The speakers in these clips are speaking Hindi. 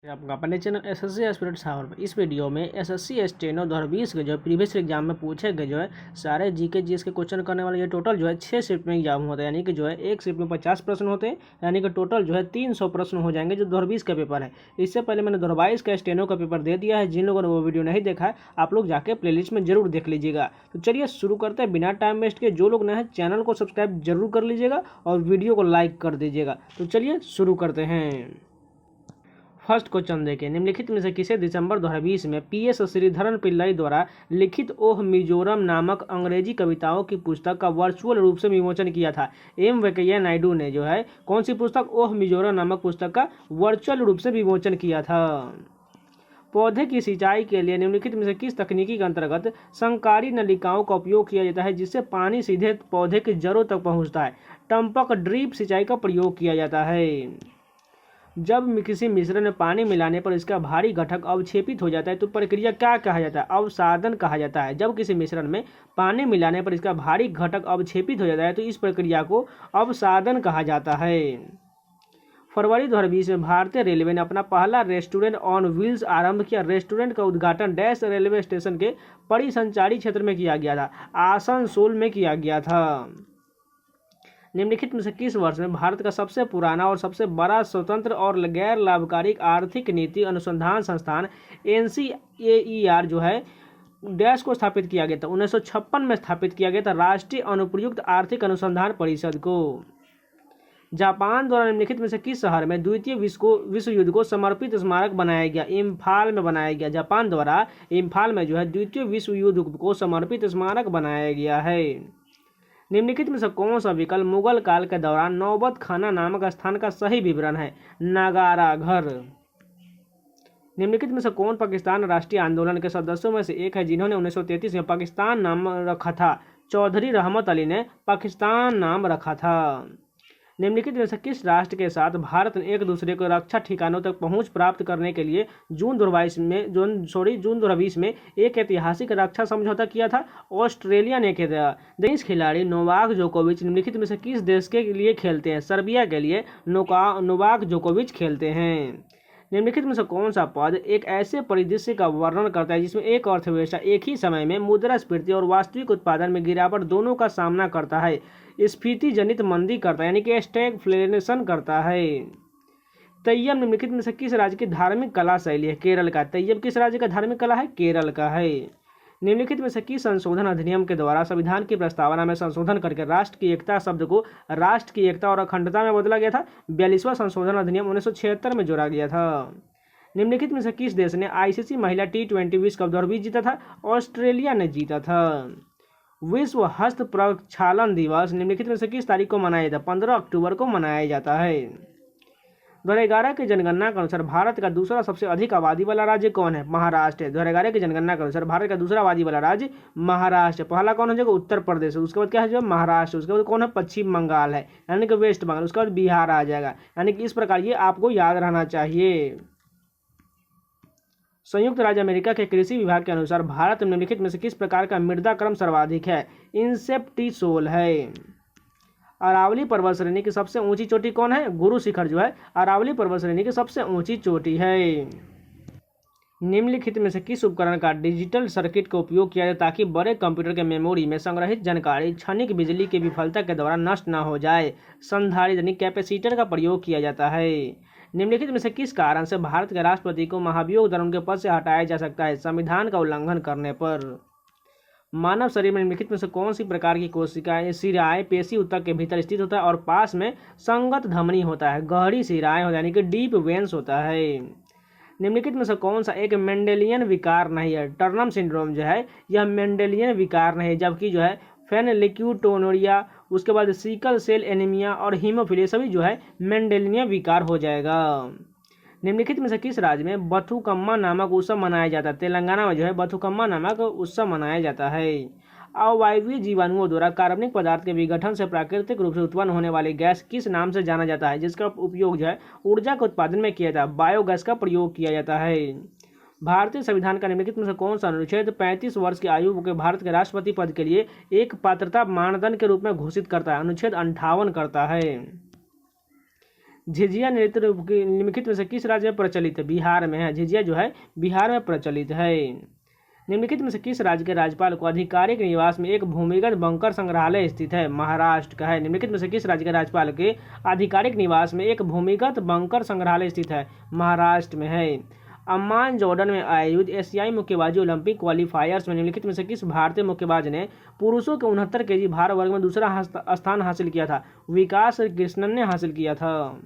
आपका अपने चैनल एसएससी एस्पिरेंट सावर पर इस वीडियो में एसएससी स्टेनो 2020 के जो है प्रीवियस एग्जाम में पूछे गए जो है सारे जीके जीएस के क्वेश्चन करने वाले ये टोटल जो है 6 शिफ्ट में एग्जाम होता है, यानी कि जो है एक शिफ्ट में 50 प्रश्न होते हैं, यानी कि टोटल जो है 300 प्रश्न हो जाएंगे जो 2020 का पेपर है। इससे पहले मैंने 2022 का स्टेनो का पेपर दे दिया है। जिन लोगों ने वो वीडियो नहीं देखा है आप लोग जाके प्लेलिस्ट में जरूर देख लीजिएगा। तो चलिए शुरू करते हैं बिना टाइम वेस्ट के। जो लोग नए हैं चैनल को सब्सक्राइब जरूर कर लीजिएगा और वीडियो को लाइक कर दीजिएगा। तो चलिए शुरू करते हैं। फर्स्ट क्वेश्चन देखिए, निम्नलिखित में से किसे दिसंबर 2020 में पीएस श्रीधरन पिल्लई द्वारा लिखित ओह मिजोरम नामक अंग्रेजी कविताओं की पुस्तक का वर्चुअल रूप से विमोचन किया था। एम वेंकैया नायडू ने जो है कौन सी पुस्तक ओह मिजोरम नामक पुस्तक का वर्चुअल रूप से विमोचन किया था। पौधे की सिंचाई के लिए निम्नलिखित में से किस तकनीकी के अंतर्गत संकारी नलिकाओं का उपयोग किया जाता है जिससे पानी सीधे पौधे की जड़ों तक पहुंचता है। टंपक ड्रिप सिंचाई का प्रयोग किया जाता है। जब किसी मिश्रण में पानी मिलाने पर इसका भारी घटक अवक्षेपित हो जाता है तो प्रक्रिया क्या कहा जाता है? अवसादन कहा जाता है। जब किसी मिश्रण में पानी मिलाने पर इसका भारी घटक अवक्षेपित हो जाता है तो इस प्रक्रिया को अवसादन कहा जाता है। फरवरी 2020 में भारतीय रेलवे ने अपना पहला रेस्टोरेंट ऑन व्हील्स आरंभ किया। रेस्टोरेंट का उद्घाटन डैश रेलवे स्टेशन के परिसंचारी क्षेत्र में किया गया था, आसनसोल में किया गया था। निम्नलिखित में से किस वर्ष में भारत का सबसे पुराना और सबसे बड़ा स्वतंत्र और गैर लाभकारी आर्थिक नीति अनुसंधान संस्थान NCAER जो है डैश को स्थापित किया गया था? 1956 में स्थापित किया गया था, राष्ट्रीय अनुप्रयुक्त आर्थिक अनुसंधान परिषद को। जापान द्वारा निम्नलिखित में से किस शहर में द्वितीय विश्व युद्ध को समर्पित स्मारक बनाया गया? इम्फाल में बनाया गया। जापान द्वारा इम्फाल में जो है द्वितीय विश्व युद्ध को समर्पित स्मारक बनाया गया है। निम्नलिखित में से कौन सा विकल्प मुगल काल के दौरान नौबत खाना नामक स्थान का सही विवरण है? नगारा घर। निम्नलिखित में से कौन पाकिस्तान राष्ट्रीय आंदोलन के सदस्यों में से एक है जिन्होंने 1933 में पाकिस्तान नाम रखा था? चौधरी रहमत अली ने पाकिस्तान नाम रखा था। निम्नलिखित में से किस राष्ट्र के साथ भारत ने एक दूसरे को रक्षा ठिकानों तक पहुंच प्राप्त करने के लिए जून 2020 में एक ऐतिहासिक रक्षा समझौता किया था? ऑस्ट्रेलिया ने किया था। टेनिस खिलाड़ी नोवाक जोकोविच निम्नलिखित में से किस देश के लिए खेलते हैं? सर्बिया के लिए नोवाक जोकोविच खेलते हैं। निम्नलिखित में से कौन सा पद एक ऐसे परिदृश्य का वर्णन करता है जिसमें एक अर्थव्यवस्था एक ही समय में मुद्रास्फीति और वास्तविक उत्पादन में गिरावट दोनों का सामना करता है? स्फीति जनित मंदी करता है, यानी कि स्टैगफ्लेशन करता है। तैयब निम्नलिखित में से किस राज्य की धार्मिक कला शैली है? केरल का। तैयब किस राज्य का धार्मिक कला है? केरल का है। निम्नलिखित में से किस संशोधन अधिनियम के द्वारा संविधान की प्रस्तावना में संशोधन करके राष्ट्र की एकता शब्द को राष्ट्र की एकता और अखंडता में बदला गया था? 42वां संशोधन अधिनियम 1976 में जोड़ा गया था। निम्नलिखित में से किस देश ने ICC महिला T20 विश्व कप 2020 जीता था? ऑस्ट्रेलिया ने जीता था। विश्व हस्त प्रक्षालन दिवस निम्नलिखित में से किस तारीख को मनाया जाता है? 15 अक्टूबर को मनाया जाता है। 2011 की जनगणना के अनुसार भारत का दूसरा सबसे अधिक आबादी वाला राज्य कौन है? महाराष्ट्र। 2011 की जनगणना के अनुसार भारत का दूसरा आबादी वाला राज्य महाराष्ट्र। पहला कौन हो जाएगा? उत्तर प्रदेश। उसके बाद क्या है जो महाराष्ट्र। उसके बाद कौन है? पश्चिम बंगाल है, यानी कि वेस्ट बंगाल। उसके बाद बिहार आ जाएगा। यानी कि इस प्रकार ये आपको याद रहना चाहिए। संयुक्त राज्य अमेरिका के कृषि विभाग के अनुसार भारत में निम्नलिखित में से किस प्रकार का मृदा क्रम सर्वाधिक है? इंसेप्टिसोल है। अरावली पर्वत श्रेणी की सबसे ऊंची चोटी कौन है? गुरु शिखर जो है अरावली पर्वत श्रेणी की सबसे ऊंची चोटी है। निम्नलिखित में से किस उपकरण का डिजिटल सर्किट का उपयोग किया जाए ताकि बड़े कंप्यूटर के मेमोरी में संग्रहित जानकारी क्षणिक बिजली की विफलता के दौरान नष्ट न हो जाए? संधारित्र यानी कैपेसिटर का प्रयोग किया जाता है। निम्नलिखित में से किस कारण से भारत के राष्ट्रपति को महाभियोग दंड उनके पद से हटाया जा सकता है? संविधान का उल्लंघन करने पर। मानव शरीर में निम्नलिखित में से कौन सी प्रकार की कोशिकाएं शिराएं पेशी ऊतक के भीतर स्थित होता है और पास में संगत धमनी होता है? गहरी शिराएं हो यानी कि डीप वेन्स होता है। निम्नलिखित में से कौन सा एक मेंडेलियन विकार नहीं है? टर्नम सिंड्रोम जो है यह मेंडेलियन विकार नहीं है, जबकि जो है फेनलिक्यूटोनुरिया, उसके बाद सिकल सेल एनीमिया और हीमोफीलिया सभी जो है मेंडेलियन विकार हो जाएगा। निम्नलिखित में से किस राज्य में बथुकम्मा नामक उत्सव मनाया जाता है? तेलंगाना में जो है बथुकम्मा नामक उत्सव मनाया जाता है। अवायवीय जीवाणुओं द्वारा कार्बनिक पदार्थ के विघटन से प्राकृतिक रूप से उत्पन्न होने वाली गैस किस नाम से जाना जाता है जिसका उपयोग जो है ऊर्जा के उत्पादन में किया जाता है? बायोगैस का प्रयोग किया जाता है। भारतीय संविधान का निम्नलिखित में से कौन सा अनुच्छेद 35 वर्ष की आयु के भारत के राष्ट्रपति पद के लिए एक पात्रता मानदंड के रूप में घोषित करता है? अनुच्छेद 58 करता है। झिझिया नृत्य निम्नलिखित में से किस राज्य में प्रचलित है? बिहार में है। झिझिया जो है बिहार में प्रचलित है। निम्नलिखित में से किस राज्य के राज्यपाल को आधिकारिक निवास में एक भूमिगत बंकर संग्रहालय स्थित है? महाराष्ट्र का है। निम्नलिखित में से किस राज्य के राज्यपाल के आधिकारिक निवास में एक भूमिगत बंकर संग्रहालय स्थित है? महाराष्ट्र में है। अम्मान जॉर्डन में आयोजित एशियाई मुक्केबाजी ओलंपिक क्वालिफायर्स में निम्नलिखित में से किस भारतीय मुक्केबाज ने पुरुषों के 69 केजी भार वर्ग में दूसरा स्थान हासिल किया था? विकास कृष्णन ने हासिल किया था।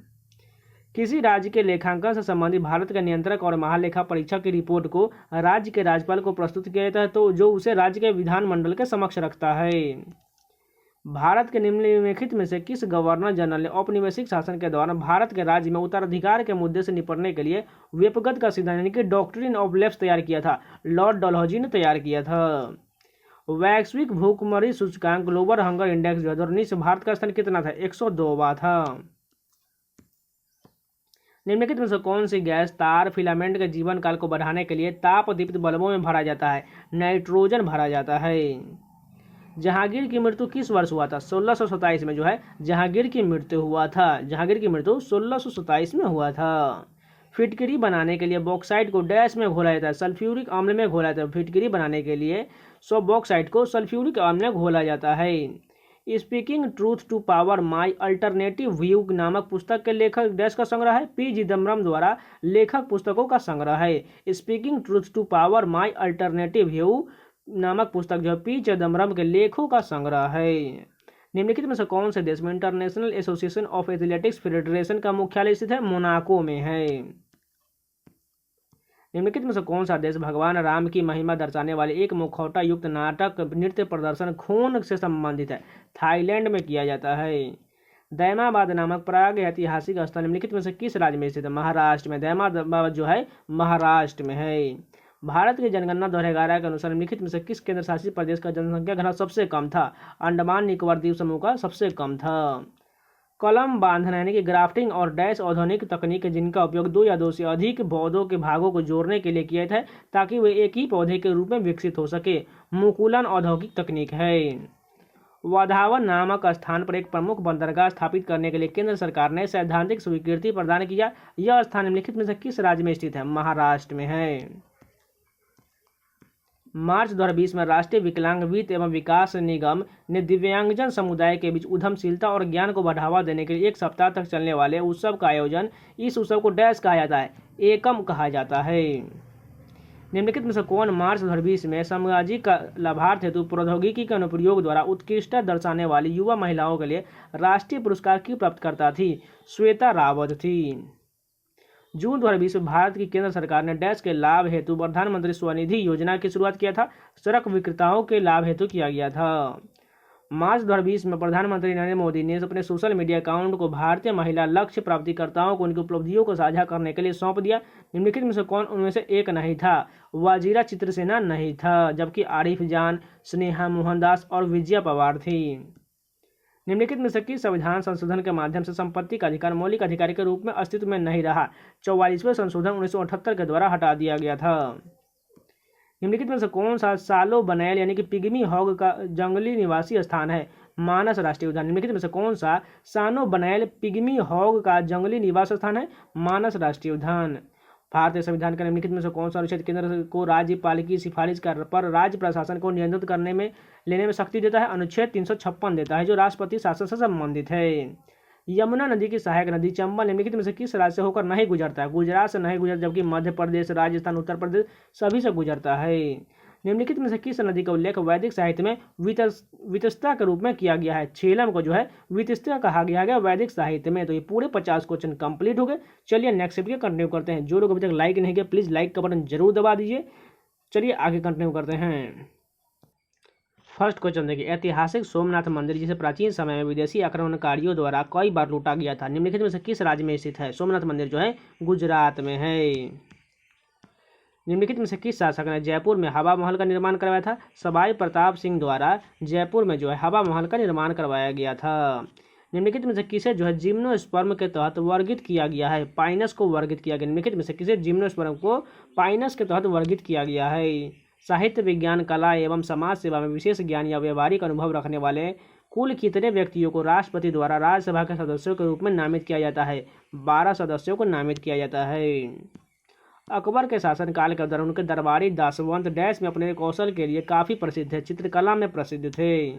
किसी राज्य के लेखांकन से संबंधित भारत के नियंत्रक और महालेखा परीक्षक की रिपोर्ट को राज्य के राज्यपाल को प्रस्तुत किया जाता है तो जो उसे राज्य के विधानमंडल के समक्ष रखता है। भारत के निम्नलिखित में से किस गवर्नर जनरल ने औपनिवेशिक शासन के दौरान भारत के राज्य में उत्तराधिकार के मुद्दे से निपटने के लिए व्यपगत का सिद्धांत यानी कि डॉक्ट्रिन ऑफ लेफ्ट तैयार किया था? लॉर्ड डलहौजी ने तैयार किया था। वैश्विक भूखमरी सूचकांक ग्लोबल हंगर इंडेक्स 2019 से भारत का स्थान कितना था? 102वां था। निम्नलिखित में से कौन सी गैस तार फिलामेंट के जीवन काल को बढ़ाने के लिए ताप दीप्त बल्बों में भरा जाता है? नाइट्रोजन भरा जाता है। जहांगीर की मृत्यु किस वर्ष हुआ था? 1627 में जो है जहांगीर की मृत्यु हुआ था। जहांगीर की मृत्यु 1627 में हुआ था। फिटकरी बनाने के लिए बॉक्साइट को डैश में घोला जाता है? सल्फ्यूरिक अम्ल में घोला जाता है। फिटकरी बनाने के लिए बॉक्साइट को सल्फ्यूरिक अम्ल में घोला जाता है। Speaking truth to power my alternative view नामक पुस्तक के लेखक डैश का संग्रह है? पी चिदम्बरम द्वारा लेखक पुस्तकों का संग्रह है। Speaking truth to power my alternative view नामक पुस्तक जो पी चिदम्बरम के लेखों का संग्रह है। निम्नलिखित में से कौन से देश में international association of athletics federation का मुख्यालय स्थित है? मोनाको में है। निम्नलिखित में से कौन सा देश भगवान राम की महिमा दर्शाने वाले एक मुखौटा युक्त नाटक नृत्य प्रदर्शन खून से संबंधित है? थाईलैंड में किया जाता है। दैमाबाद नामक प्राग ऐतिहासिक स्थल निम्नलिखित में से किस राज्य में स्थित है? महाराष्ट्र में। दैमाबाद जो है महाराष्ट्र में है। भारत की जनगणना 2011 के अनुसार निम्नलिखित में से किस केंद्र शासित प्रदेश का जनसंख्या घनत्व सबसे कम था? अंडमान निकोबार द्वीप समूह का सबसे कम था। कलम बांधना यानी कि ग्राफ्टिंग और डैश औद्योगिक तकनीक जिनका उपयोग 2 या 2 से अधिक पौधों के भागों को जोड़ने के लिए किया था ताकि वे एक ही पौधे के रूप में विकसित हो सके, मुकुलन औद्योगिक तकनीक है। वाधावन नामक स्थान पर एक प्रमुख बंदरगाह स्थापित करने के लिए केंद्र सरकार ने सैद्धांतिक स्वीकृति प्रदान किया। यह स्थान निम्नलिखित में से किस राज्य में स्थित है? महाराष्ट्र में है। मार्च 2020 में राष्ट्रीय विकलांग वित्त एवं विकास निगम ने दिव्यांगजन समुदाय के बीच उद्यमशीलता और ज्ञान को बढ़ावा देने के लिए 1 सप्ताह तक चलने वाले उत्सव का आयोजन। इस उत्सव को डैश कहा जाता है? एकम कहा जाता है। निम्नलिखित में से कौन मार्च 2020 में सामाजिक लाभार्थ हेतु प्रौद्योगिकी के अनुप्रयोग द्वारा उत्कृष्टता दर्शाने वाली युवा महिलाओं के लिए राष्ट्रीय पुरस्कार की प्राप्तकर्ता थी? श्वेता रावत थी। जून 2020 में भारत की केंद्र सरकार ने डैश के लाभ हेतु प्रधानमंत्री स्वनिधि योजना की शुरुआत किया था? सड़क विक्रेताओं के लाभ हेतु किया गया था। मार्च 2020 में प्रधानमंत्री नरेंद्र मोदी ने अपने सोशल मीडिया अकाउंट को भारतीय महिला लक्ष्य प्राप्तिकर्ताओं को उनकी उपलब्धियों को साझा करने के लिए सौंप दिया। निम्नलिखित में से कौन उनमें से एक नहीं था? वजीरा चित्रसेना नहीं था, जबकि आरिफ जान, स्नेहा मोहनदास और विजया पवार थी। निम्नलिखित में से किस संविधान संशोधन के माध्यम से संपत्ति का अधिकार मौलिक अधिकार के रूप में अस्तित्व में नहीं रहा? 44वें संशोधन 1978 के द्वारा हटा दिया गया था। निम्नलिखित में से कौन सा सालो बनैल यानी कि पिग्मी हॉग का जंगली निवासी स्थान है? मानस राष्ट्रीय उद्यान। निम्नलिखित में से कौन सा सानो बनैल पिग्मी हॉग का जंगली निवास स्थान है? मानस राष्ट्रीय उद्यान। भारतीय संविधान का निम्नलिखित में से कौन सा अनुच्छेद केंद्र को राज्यपाल की सिफारिश पर राज्य प्रशासन को नियंत्रित लेने में शक्ति देता है? अनुच्छेद 356 देता है, जो राष्ट्रपति शासन से संबंधित है। यमुना नदी की सहायक नदी चंबल निम्नलिखित में से किस राज्य से होकर नहीं गुजरता है? गुजरात से नहीं गुजरता, जबकि मध्य प्रदेश, राजस्थान, उत्तर प्रदेश सभी से गुजरता है। निम्नलिखित में से किस नदी का उल्लेख वैदिक साहित्य में वितस्ता के रूप में किया गया है? झेलम को जो है वितस्ता कहा गया वैदिक साहित्य में। तो ये पूरे 50 क्वेश्चन कंप्लीट हो गए। चलिए नेक्स्ट वीडियो कंटिन्यू करते हैं। जो लोग अभी तक लाइक नहीं किया प्लीज़ लाइक का बटन जरूर दबा दीजिए। चलिए आगे कंटिन्यू करते हैं। फर्स्ट क्वेश्चन देखिए, ऐतिहासिक सोमनाथ मंदिर जिसे प्राचीन समय में विदेशी आक्रमणकारियों द्वारा कई बार लूटा गया था, निम्नलिखित में से किस राज्य में स्थित है? सोमनाथ मंदिर जो है गुजरात में है। निम्नलिखित में से किस शासक ने जयपुर में हवा महल का निर्माण करवाया था? सवाई प्रताप सिंह द्वारा जयपुर में जो है हवा महल का निर्माण करवाया गया था। निम्नलिखित में से किसे जो है जिम्नोस्पर्म के तहत वर्गित किया गया है? पाइनस को वर्गित किया गया। निम्नलिखित में से किसे जिम्नोस्पर्म को पाइनस के तहत वर्गित किया गया है? साहित्य, विज्ञान, कला एवं समाज सेवा में विशेष ज्ञान या व्यवहारिक अनुभव रखने वाले कुल कितने व्यक्तियों को राष्ट्रपति द्वारा राज्यसभा के सदस्यों के रूप में नामित किया जाता है? 12 सदस्यों को नामित किया जाता है। अकबर के शासनकाल के दौरान उनके दरबारी दासवंत डैश में अपने कौशल के लिए काफ़ी प्रसिद्ध थे, चित्रकला में प्रसिद्ध थे।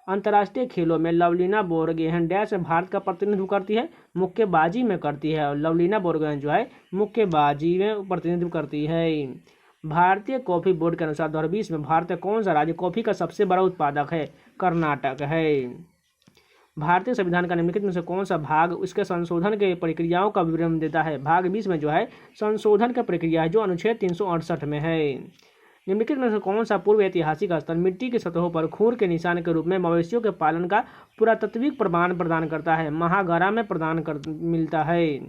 अंतर्राष्ट्रीय खेलों में लवलीना बोरगोहेन डैश में भारत का प्रतिनिधित्व करती है, मुक्केबाजी में करती है। और लवलीना बोरगोहेन जो है मुक्केबाजी में प्रतिनिधित्व करती है। भारतीय कॉफी बोर्ड के अनुसार 2020 में भारत का कौन सा राज्य कॉफी का सबसे बड़ा उत्पादक है? कर्नाटक है। भारतीय संविधान का निम्नलिखित में से कौन सा भाग उसके संशोधन के प्रक्रियाओं का विवरण देता है? भाग 20 में जो है संशोधन की प्रक्रिया है, जो अनुच्छेद 368 में है। निम्नलिखित में से कौन सा पूर्व ऐतिहासिक स्थल मिट्टी की सतहों पर खूर के निशान के रूप में मवेशियों के पालन का पुरातात्विक प्रमाण प्रदान करता है? महागारा में मिलता है।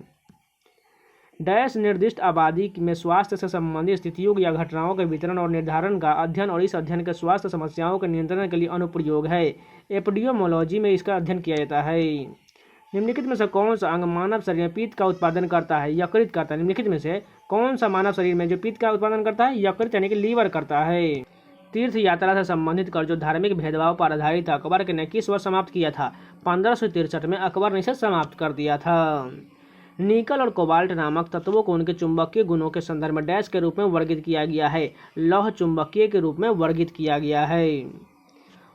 डैश निर्दिष्ट आबादी में स्वास्थ्य से संबंधित स्थितियों या घटनाओं के वितरण और निर्धारण का अध्ययन और इस अध्ययन के स्वास्थ्य समस्याओं के नियंत्रण के लिए अनुप्रयोग है। एपिडियोमोलॉजी में इसका अध्ययन किया जाता है। निम्नलिखित में से कौन सा अंग मानव शरीर में पित्त का उत्पादन करता है? यकृत करता है। निम्नलिखित में से कौन सा मानव शरीर में जो पित्त का उत्पादन करता है? यकृत यानी कि लीवर करता है। तीर्थ यात्रा से संबंधित कर जो धार्मिक भेदभाव पर आधारित था, अकबर ने किस वर्ष समाप्त किया था? 1563 में अकबर ने इसे समाप्त कर दिया था। निकल और कोबाल्ट नामक तत्वों को उनके चुंबकीय गुणों के संदर्भ में डैश के रूप में वर्गीकृत किया गया है? लौह चुंबकीय के रूप में वर्गीकृत किया गया है।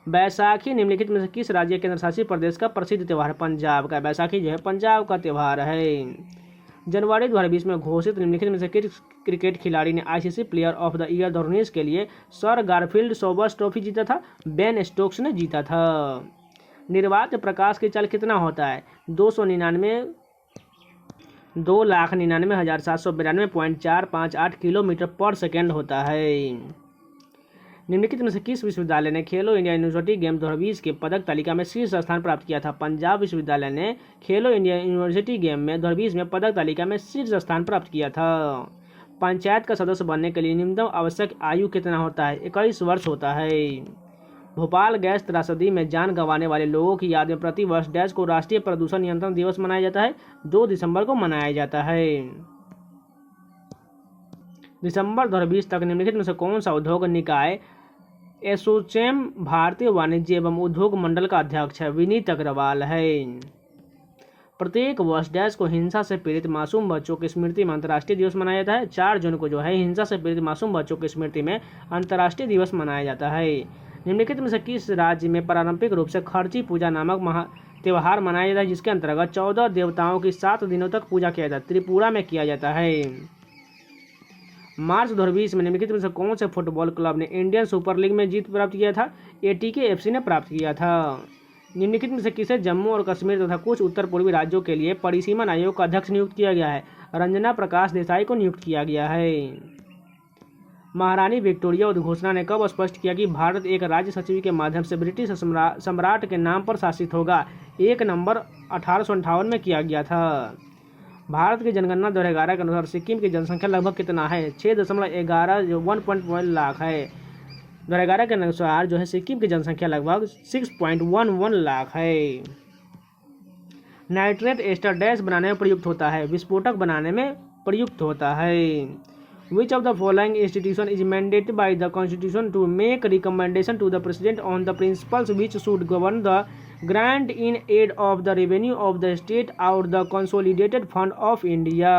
बैसाखी निम्नलिखित में से किस राज्य केंद्र शासित प्रदेश का प्रसिद्ध त्यौहार है? पंजाब का। बैसाखी जो है पंजाब का त्यौहार है। जनवरी 2020 में घोषित निम्नलिखित में से किस क्रिकेट खिलाड़ी ने ICC player of the year 2019 के लिए सर गारफील्ड सोबर्स ट्रॉफी जीता था? बेन स्टोक्स ने जीता था। निर्वात प्रकाश की चाल कितना होता है? 2,99,792.458 किलोमीटर पर सेकेंड होता है। निम्नलिखित में से किस विश्वविद्यालय ने खेलो इंडिया यूनिवर्सिटी गेम 2020 के पदक तालिका में शीर्ष स्थान प्राप्त किया था? पंजाब विश्वविद्यालय ने खेलो इंडिया यूनिवर्सिटी गेम में 2020 में पदक तालिका में शीर्ष स्थान प्राप्त किया था। पंचायत का सदस्य बनने के लिए न्यूनतम आवश्यक आयु कितना होता है? 21 वर्ष होता है। भोपाल गैस त्रासदी में जान गंवाने वाले लोगों की याद में प्रतिवर्ष डैश को राष्ट्रीय प्रदूषण नियंत्रण दिवस मनाया जाता है? 2 दिसंबर को मनाया जाता है। दिसंबर 2020 तक निम्नलिखित में से कौन सा उद्योग निकाय एसोचैम भारतीय वाणिज्य एवं उद्योग मंडल का अध्यक्ष है? विनीत अग्रवाल है। प्रत्येक वर्ष डैश को हिंसा से पीड़ित मासूम बच्चों की स्मृति में अंतर्राष्ट्रीय दिवस मनाया जाता है? 4 जून को जो है हिंसा से पीड़ित मासूम बच्चों की स्मृति में अंतर्राष्ट्रीय दिवस मनाया जाता है। निम्नलिखित में से किस राज्य में पारंपरिक रूप से खर्ची पूजा नामक त्यौहार मनाया जाता है, जिसके अंतर्गत 14 देवताओं की 7 दिनों तक पूजा किया जाता है? त्रिपुरा में किया जाता है। मार्च 2020 में निम्नलिखित में से कौन से फुटबॉल क्लब ने इंडियन सुपर लीग में जीत प्राप्त किया था? एटीके एफसी ने प्राप्त किया था। निम्नलिखित में से किसे जम्मू और कश्मीर तथा कुछ उत्तर पूर्वी राज्यों के लिए परिसीमन आयोग का अध्यक्ष नियुक्त किया गया है? रंजना प्रकाश देसाई को नियुक्त किया गया है। महारानी विक्टोरिया उद्घोषणा ने कब स्पष्ट किया कि भारत एक राज्य सचिव के माध्यम से ब्रिटिश सम्राट के नाम पर शासित होगा? 1 नवंबर 1858 में किया गया था। भारत की जनगणना 2011 के अनुसार सिक्किम की जनसंख्या लगभग कितना है? 6.11 जो 1.1 लाख है। 2011 के अनुसार जो है सिक्किम की जनसंख्या लगभग 6.11 लाख है। नाइट्रेट एस्टर डैश बनाने में प्रयुक्त होता है? विस्फोटक बनाने में प्रयुक्त होता है। Which of the following institution is mandated by the Constitution to make recommendation to the President on the principles which should govern the grant in aid of the revenue of the state or the consolidated fund of India?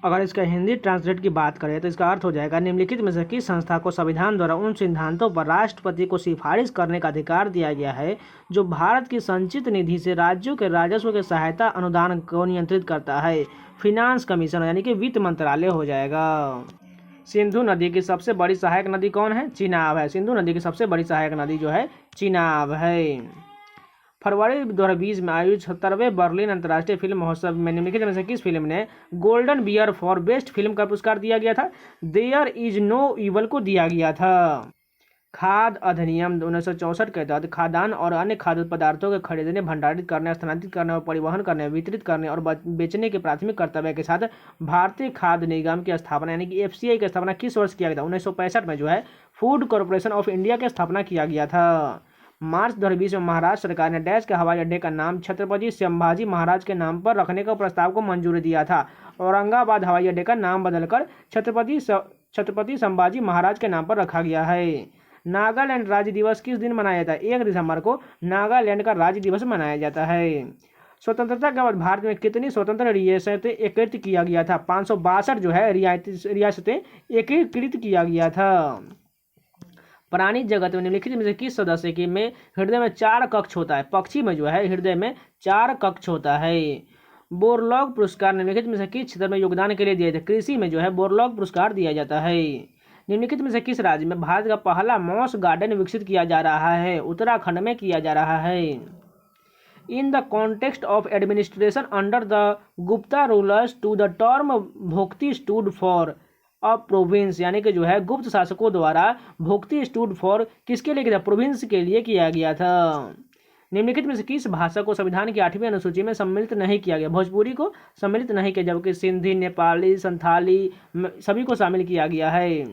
अगर इसका हिंदी ट्रांसलेट की बात करें तो इसका अर्थ हो जाएगा, निम्नलिखित में से किस संस्था को संविधान द्वारा उन सिद्धांतों पर राष्ट्रपति को सिफारिश करने का अधिकार दिया गया है जो भारत की संचित निधि से राज्यों के राजस्व के सहायता अनुदान को नियंत्रित करता है? फिनांस कमीशन यानी कि वित्त मंत्रालय हो जाएगा। सिंधु नदी की सबसे बड़ी सहायक नदी कौन है? चिनाब है। सिंधु नदी की सबसे बड़ी सहायक नदी जो है चिनाब है। फरवरी 2020 में आयोजित 77वें बर्लिन अंतर्राष्ट्रीय फिल्म महोत्सव में निम्नलिखित में से किस फिल्म ने Golden Bear for best film का पुरस्कार दिया गया था? देयर इज नो इवल को दिया गया था। खाद्य अधिनियम 1964 के तहत खाद्यान्न और अन्य खाद्य पदार्थों के खरीदने, भंडारित करने, स्थानांतरित करने और परिवहन करने, वितरित करने और बेचने के प्राथमिक कर्तव्य के साथ भारतीय खाद्य निगम की स्थापना यानी कि एफसीआई की स्थापना किस वर्ष किया गया था? 1965 में जो है फूड कॉर्पोरेशन ऑफ इंडिया की स्थापना किया गया था। मार्च 2020 में महाराष्ट्र सरकार ने डैश के हवाई अड्डे का नाम छत्रपति संभाजी महाराज के नाम पर रखने का प्रस्ताव को मंजूरी दिया था। औरंगाबाद हवाई अड्डे का नाम बदलकर छत्रपति संभाजी महाराज के नाम पर रखा गया है। नागालैंड राज्य दिवस किस दिन मनाया जाता है? 1 दिसंबर को नागालैंड का राज्य दिवस मनाया जाता है। स्वतंत्रता के बाद भारत में कितनी स्वतंत्र रियासतें एकीकृत किया गया था? 562 जो है रियासतें एकीकृत किया गया था। प्राणी जगत में निम्नलिखित में से किस सदस्य की में हृदय में 4 कक्ष होता है? पक्षी में जो है हृदय में 4 कक्ष होता है। बोरलॉग पुरस्कार निम्नलिखित में से किस क्षेत्र में योगदान के लिए दिया जाता है? कृषि में जो है बोरलॉग पुरस्कार दिया जाता है। निम्नलिखित में से किस राज्य में भारत का पहला मॉस गार्डन विकसित किया जा रहा है? उत्तराखंड में किया जा रहा है। In the context of administration under the Gupta rulers to the term bhukti stood for a province, यानी कि जो है गुप्त शासकों द्वारा भोक्ति स्टूड फॉर किसके लिए किया? प्रोविंस के लिए किया गया था। निम्नलिखित में से किस भाषा को संविधान की 8वीं अनुसूची में सम्मिलित नहीं किया गया? भोजपुरी को सम्मिलित नहीं किया, जबकि सिंधी, नेपाली, संथाली सभी को शामिल किया गया है।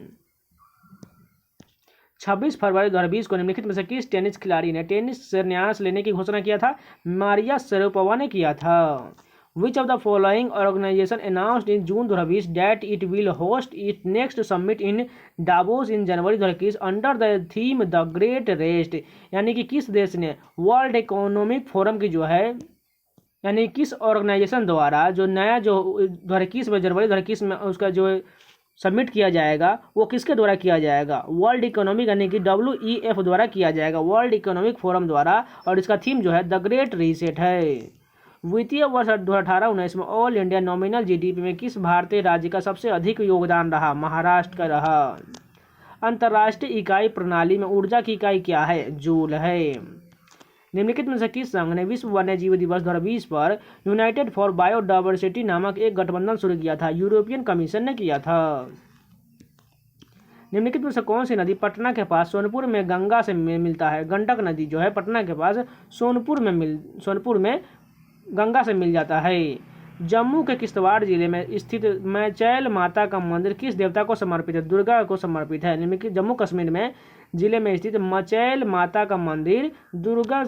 26 फरवरी 2020 को निम्नलिखित में से किस टेनिस खिलाड़ी ने टेनिस से न्यास लेने की घोषणा किया था? मारिया शरापोवा ने किया था। Which of the following organization announced in June 2020 that it will host its next summit in Davos in January 2021 under the theme The Great Rest? यानी कि किस देश ने वर्ल्ड इकोनॉमिक फोरम की जो है यानी किस ऑर्गेनाइजेशन द्वारा जो नया जो 2021 में जनवरी 2021 में उसका जो सबमिट किया जाएगा वो किसके द्वारा किया जाएगा? वर्ल्ड इकोनॉमिक यानी कि WEF द्वारा किया जाएगा, वर्ल्ड इकोनॉमिक फोरम द्वारा। और इसका थीम जो है द ग्रेट रीसेट है। वित्तीय वर्ष 2018-19 में ऑल इंडिया नॉमिनल जीडीपी में किस भारतीय राज्य का सबसे अधिक योगदान रहा? महाराष्ट्र का रहा। अंतर्राष्ट्रीय इकाई प्रणाली में ऊर्जा की इकाई क्या है? जूल है। निम्नलिखित में से किस संघ ने विश्व वन्यजीव दिवस 2020 पर यूनाइटेड फॉर बायोडायवर्सिटी नामक एक गठबंधन शुरू किया था? यूरोपियन कमीशन ने किया था। निम्नलिखित में से कौन सी नदी पटना के पास सोनपुर में गंगा से मिलता है? गंडक नदी जो है पटना के पास सोनपुर में गंगा से मिल जाता है। जम्मू के किश्तवाड़ जिले में स्थित मैचैल माता का मंदिर किस देवता को समर्पित है? दुर्गा को समर्पित है। निम्नलिखित जम्मू कश्मीर में जिले में स्थित मैचैल माता का मंदिर दुर्गा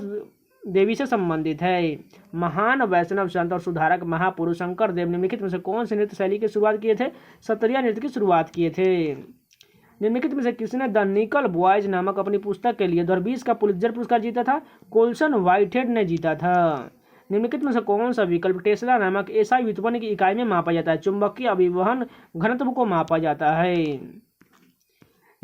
देवी से संबंधित है। महान वैष्णव संत और सुधारक महापुरुष शंकर देव निम्नलिखित में से कौन सी नृत्य शैली की शुरुआत किए थे? सत्रिया नृत्य की शुरुआत किए थे। निम्नलिखित में से किसने द निकल बॉयज नामक अपनी पुस्तक के लिए 2020 का पुलित्जर पुरस्कार जीता था? कोल्सन व्हाइटहेड ने जीता था। निम्नलिखित में से कौन सा विकल्प टेस्ला नामक एसआई व्युत्पन्न की इकाई में मापा जाता है? चुंबकीय अभिवहन घनत्व को मापा जाता है।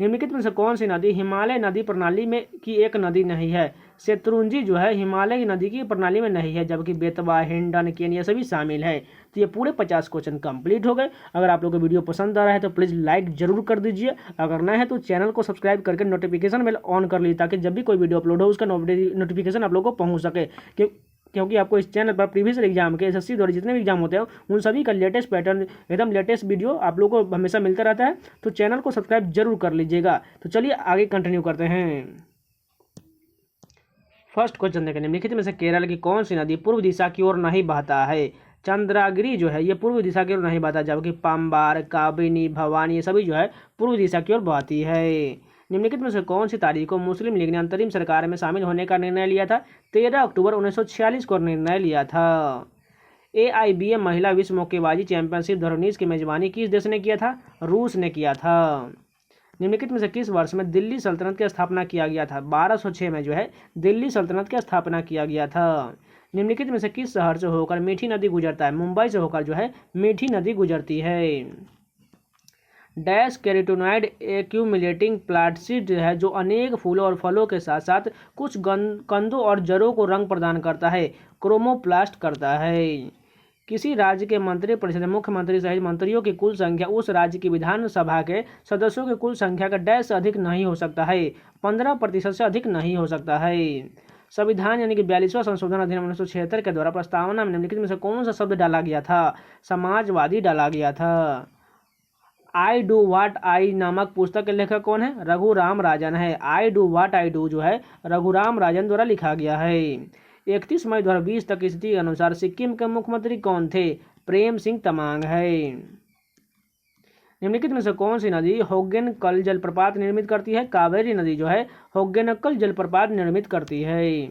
निम्नलिखित में से कौन सी नदी हिमालय नदी प्रणाली में की एक नदी नहीं है? शत्रुंजी जो है हिमालय की नदी की प्रणाली में नहीं है, जबकि बेतवा, हिंडन, केन ये सभी शामिल है। तो ये पूरे 50 क्वेश्चन कंप्लीट हो गए। अगर आप लोगों को वीडियो पसंद आ रहा है तो प्लीज़ लाइक जरूर कर दीजिए। अगर नए है तो चैनल को सब्सक्राइब करके नोटिफिकेशन बेल ऑन कर लीजिए, ताकि जब भी कोई वीडियो अपलोड हो उसका नोटिफिकेशन आप लोगों को पहुँच सके। क्योंकि आपको इस चैनल पर प्रीवियस एग्जाम के एसएससी द्वारा जितने भी एग्जाम होते हैं उन सभी का लेटेस्ट पैटर्न एकदम लेटेस्ट वीडियो आप लोगों को हमेशा मिलता रहता है। तो चैनल को सब्सक्राइब जरूर कर लीजिएगा। तो चलिए आगे कंटिन्यू करते हैं। फर्स्ट क्वेश्चन देखें, निम्नलिखित में से केरल की कौन सी नदी पूर्व दिशा की ओर नहीं बहता है? चंद्रागिरी जो है ये पूर्व दिशा की ओर नहीं बहता, जबकि पाम्बार, काबिनी, भवानी ये सभी जो है पूर्व दिशा की ओर बहती है। निम्नलिखित में से कौन सी तारीख को मुस्लिम लीग ने अंतरिम सरकार में शामिल होने का निर्णय लिया था? 13 अक्टूबर 1946 को निर्णय लिया था। AIBA महिला विश्व मुक्केबाजी चैंपियनशिप 2019 की मेजबानी किस देश ने किया था? रूस ने किया था। निम्नलिखित में से किस वर्ष में दिल्ली सल्तनत की स्थापना किया गया था? 1206 में जो है दिल्ली सल्तनत की स्थापना किया गया था। निम्नलिखित में से किस शहर से होकर मीठी नदी गुजरता है? मुंबई से होकर जो है मीठी नदी गुजरती है। डैश कैरोटीनॉइड एक्यूमुलेटिंग प्लांटसीड है जो अनेक फूलों और फलों के साथ साथ कुछ कंदों और जड़ों को रंग प्रदान करता है, क्रोमोप्लास्ट करता है। किसी राज्य के मंत्रिपरिषद में मुख्यमंत्री सहित मंत्रियों की कुल संख्या उस राज्य की विधानसभा के सदस्यों की कुल संख्या का डैश से अधिक नहीं हो सकता है, 15% से अधिक नहीं हो सकता है। संविधान यानी कि 42वां संशोधन अधिनियम 1976 के द्वारा प्रस्तावना में निम्नलिखित में से कौन सा शब्द डाला गया था? समाजवादी डाला गया था। आई डू वाट आई नामक पुस्तक के लेखक कौन है? रघुराम राजन है। I do watt I do जो है रघुराम राजन द्वारा लिखा गया है। 31 मई 2020 तक की स्थिति के अनुसार सिक्किम के मुख्यमंत्री कौन थे? प्रेम सिंह तमांग है। निम्नलिखित में से कौन सी नदी होगेनकल जलप्रपात निर्मित करती है? कावेरी नदी जो है होगेनकल जलप्रपात निर्मित करती है।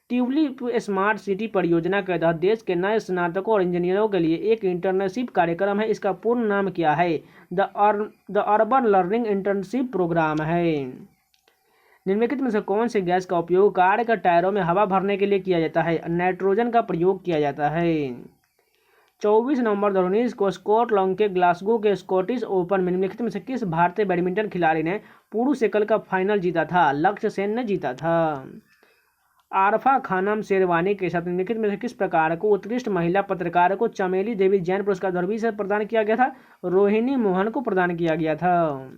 ट्यूलिप स्मार्ट सिटी परियोजना के तहत देश के नए स्नातकों और इंजीनियरों के लिए एक इंटर्नशिप कार्यक्रम है। इसका पूर्ण नाम क्या है? The urban learning internship programme है। निम्नलिखित में से कौन से गैस का उपयोग कार के टायरों में हवा भरने के लिए किया जाता है? नाइट्रोजन का प्रयोग किया जाता है। 24 नवंबर 2019 को स्कॉटलैंड के ग्लासगो के स्कॉटिश ओपन में निम्नलिखित में से किस भारतीय बैडमिंटन खिलाड़ी ने पुरुष एकल का फाइनल जीता था? लक्ष्य सेन ने जीता था। आरफा खानम शेरवानी के साथ निम्नलिखित में से किस प्रकार को उत्कृष्ट महिला पत्रकार को चमेली देवी जैन पुरस्कार 2020 से प्रदान किया गया था? रोहिणी मोहन को प्रदान किया गया था।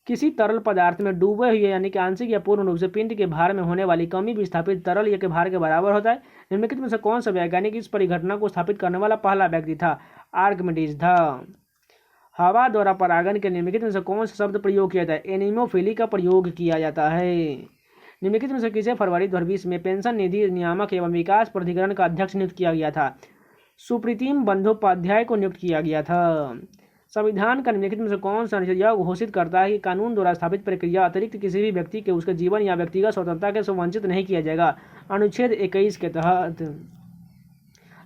किसी तरल पदार्थ में डूबे हुए यानी कि आंशिक या पूर्ण रूप से पिंड के भार में होने वाली कमी विस्थापित तरल या के भार के बराबर होता है। निम्नलिखित में से कौन सा वैज्ञानिक इस परिघटना को स्थापित करने वाला पहला व्यक्ति था? आर्किमिडीज था। हवा द्वारा परागण के निम्नलिखित में से कौन सा शब्द प्रयोग किया जाता है? एनीमोफिली का प्रयोग किया जाता है। निम्नलिखित में से किसे फरवरी 2020 में पेंशन निधि नियामक एवं विकास प्राधिकरण का अध्यक्ष नियुक्त किया गया था? सुप्रीतिम बंदोपाध्याय को नियुक्त किया गया था। संविधान का निम्नलिखित में से कौन सा अनुच्छेद यह घोषित करता है कि कानून द्वारा स्थापित प्रक्रिया अतिरिक्त किसी भी व्यक्ति के उसके जीवन या व्यक्तिगत स्वतंत्रता से वंचित नहीं किया जाएगा? अनुच्छेद 21 के तहत।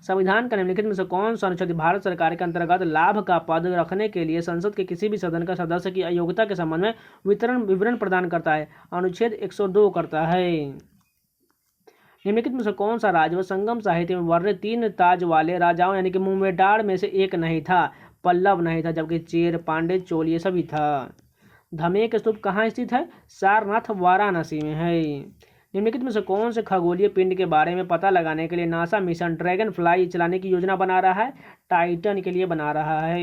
संविधान का निम्नलिखित में से कौन सा अनुच्छेद भारत सरकार के अंतर्गत लाभ का पद रखने के लिए संसद के किसी भी सदन का सदस्य की अयोग्यता के संबंध में विवरण प्रदान करता है? अनुच्छेद 102 करता है। निम्नलिखित में से कौन सा राज्य संगम साहित्य में वर्णित 3 ताज वाले राजाओं यानी कि मुंबेटार में से एक नहीं था? पल्लव नहीं था, जबकि चेर, पांडे, चोल ये सभी था। धमेक स्तूप कहाँ स्थित है? सारनाथ वाराणसी में है। निम्नलिखित में से कौन से खगोलीय पिंड के बारे में पता लगाने के लिए नासा मिशन ड्रैगन फ्लाई चलाने की योजना बना रहा है? टाइटन के लिए बना रहा है।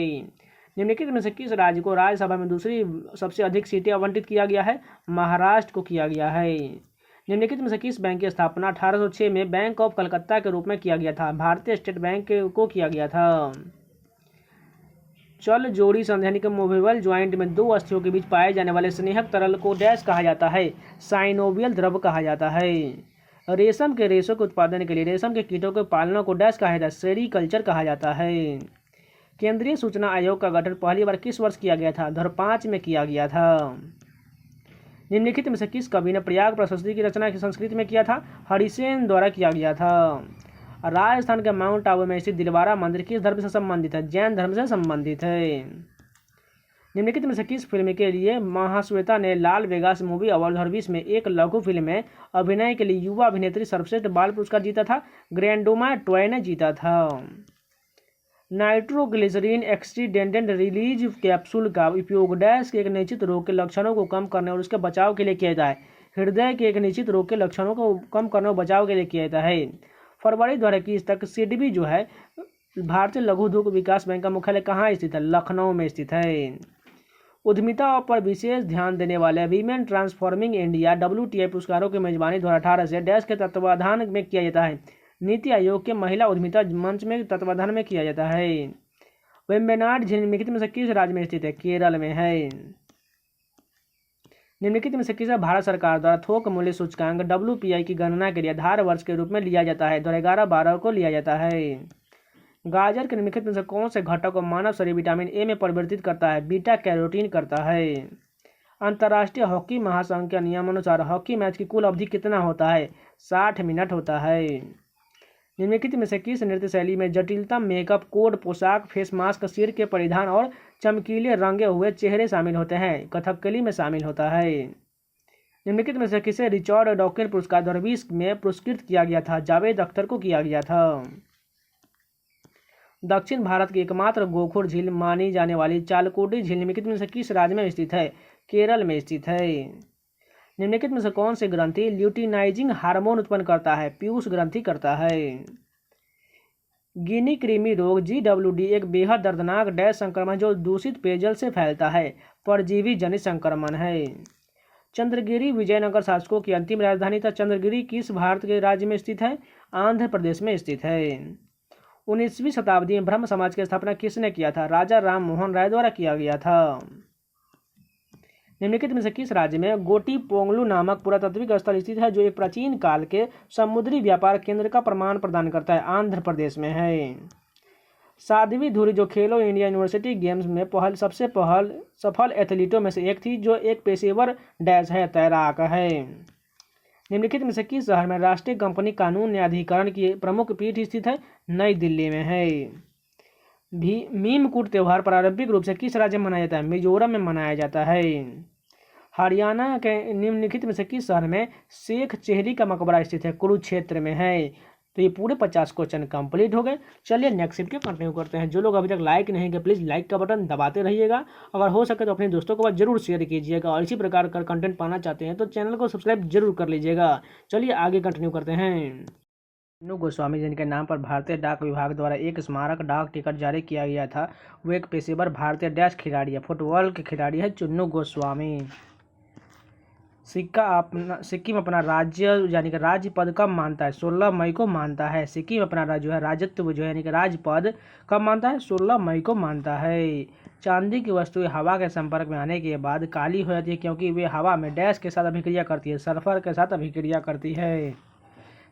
निम्नलिखित में से किस राज्य को राज्यसभा में दूसरी सबसे अधिक सीटें आवंटित किया गया है? महाराष्ट्र को किया गया है। निम्नलिखित में से किस बैंक की स्थापना 1806 में बैंक ऑफ कलकत्ता के रूप में किया गया था? भारतीय स्टेट बैंक को किया गया था। चल जोड़ी संधि यानी कि मूवेबल ज्वाइंट में दो अस्थियों के बीच पाए जाने वाले स्नेहक तरल को डैश कहा जाता है? साइनोवियल द्रव कहा जाता है। रेशम के रेशों के उत्पादन के लिए रेशम के कीटों के पालना को डैश कहा जाता है? सेरीकल्चर कहा जाता है। केंद्रीय सूचना आयोग का गठन पहली बार किस वर्ष किया गया था? 2005 में किया गया था। निम्नलिखित में से किस कवि ने प्रयाग प्रशस्ति की रचना की संस्कृत में किया था? हरिसेन द्वारा किया गया था। राजस्थान के माउंट आबू में स्थित दिलवारा मंदिर किस धर्म से संबंधित है? जैन धर्म से संबंधित है। निम्नलिखित में से किस फिल्म के लिए महाश्वेता ने लाल वेगास मूवी अवार्ड 2020 में एक लघु फिल्म में अभिनय के लिए युवा अभिनेत्री सर्वश्रेष्ठ बाल पुरस्कार जीता था? ग्रैंडोमा टॉय ने जीता था। नाइट्रोग्लिसरीन एक्सीडेंटेड रिलीज कैप्सूल का उपयोग डैश के एक निश्चित रोग के लक्षणों को कम करने और उसके बचाव के लिए किया जाता है? हृदय के एक निश्चित रोग के लक्षणों को कम करने और बचाव के लिए किया जाता है। फरवरी 2021 तक सिडबी जो है भारतीय लघु उद्योग विकास बैंक का मुख्यालय कहाँ स्थित है? लखनऊ में स्थित है। उद्यमिता पर विशेष ध्यान देने वाले वीमेन ट्रांसफॉर्मिंग इंडिया WTI पुरस्कारों की मेजबानी 2018 से डैश के तत्वाधान में किया जाता है? नीति आयोग के महिला उद्यमिता मंच में तत्वाधान में किया जाता है। वेम्बनाड झील निम्नलिखित में से किस राज्य में स्थित है? केरल में है। निम्नलिखित में से किसे भारत सरकार द्वारा थोक मूल्य सूचकांक WPI की गणना के लिए आधार वर्ष के रूप में लिया जाता है? 2011-12 को लिया जाता है। गाजर के निम्नलिखित में से कौन से घटक को मानव शरीर विटामिन ए में परिवर्तित करता है? बीटा कैरोटीन करता है। अंतर्राष्ट्रीय हॉकी महासंघ के नियमानुसार हॉकी मैच की कुल अवधि कितना होता है? 60 मिनट होता है। निम्नलिखित में से किस नृत्य शैली में जटिलतम मेकअप, कोड, पोशाक, फेस मास्क, सिर के परिधान और चमकीले रंगे हुए चेहरे शामिल होते हैं? कथकली में शामिल होता है। निम्नलिखित में से किसे रिचर्ड डॉकिन पुरस्कार 2020 में पुरस्कृत किया गया था? जावेद अख्तर को किया गया था। दक्षिण भारत की एकमात्र गोखुर झील मानी जाने वाली चालकोटी झील निम्नलिखित में से किस राज्य में स्थित है? केरल में स्थित है। निम्नलिखित में से कौन सी ग्रंथि ल्यूटिनाइजिंग हार्मोन उत्पन्न करता है? पीयूष ग्रंथि करता है। गिनी कृमि रोग GWD एक बेहद दर्दनाक डैश संक्रमण जो दूषित पेयजल से फैलता है? परजीवी जनित संक्रमण है। चंद्रगिरी विजयनगर शासकों की अंतिम राजधानी था। चंद्रगिरी किस भारत के राज्य में स्थित है? आंध्र प्रदेश में स्थित है। 19वीं शताब्दी में ब्रह्म समाज की स्थापना किसने किया था? राजा राम मोहन राय द्वारा किया गया था। निम्नलिखित में से किस राज्य में गोटी पोंगलू नामक पुरातात्विक स्थल स्थित है जो एक प्राचीन काल के समुद्री व्यापार केंद्र का प्रमाण प्रदान करता है? आंध्र प्रदेश में है। साध्वी धुरी जो खेलो इंडिया यूनिवर्सिटी गेम्स में सबसे सफल एथलीटों में से एक थी जो एक पेशेवर डैश है तैराक है। निम्नलिखित में से किस शहर में राष्ट्रीय कंपनी कानून न्यायाधिकरण की प्रमुख पीठ स्थित है? नई दिल्ली में है। मीमकूट त्यौहार पारंपरिक रूप से किस राज्य में मनाया जाता है? मिजोरम में मनाया जाता है। हरियाणा के निम्नलिखित में से किस शहर में शेख चेहरी का मकबरा स्थित है? कुरुक्षेत्र में है। तो ये पूरे 50 क्वेश्चन कंप्लीट हो गए। चलिए नेक्स्ट शिफ्ट के कंटिन्यू करते हैं। जो लोग अभी तक लाइक नहीं किए प्लीज़ लाइक का बटन दबाते रहिएगा। अगर हो सके तो अपने दोस्तों के पास जरूर शेयर कीजिएगा और इसी प्रकार का कंटेंट पाना चाहते हैं तो चैनल को सब्सक्राइब जरूर कर लीजिएगा। चलिए आगे कंटिन्यू करते हैं। चन्नू गोस्वामी जिनके नाम पर भारतीय डाक विभाग द्वारा एक स्मारक डाक टिकट जारी किया गया था, वो एक पेशेवर भारतीय डैश खिलाड़ी है, फुटबॉल के खिलाड़ी है चन्नू गोस्वामी। सिक्किम अपना राज्य यानी कि राज्य पद कब मानता है? 16 मई को मानता है। सिक्किम अपना जो है राज्यत्व जो है यानी कि राज्य पद कब मानता है? 16 मई को मानता है। चांदी की वस्तुएं हवा के संपर्क में आने के बाद काली हो जाती है क्योंकि वे हवा में डैश के साथ अभिक्रिया करती है, सल्फर के साथ अभिक्रिया करती है।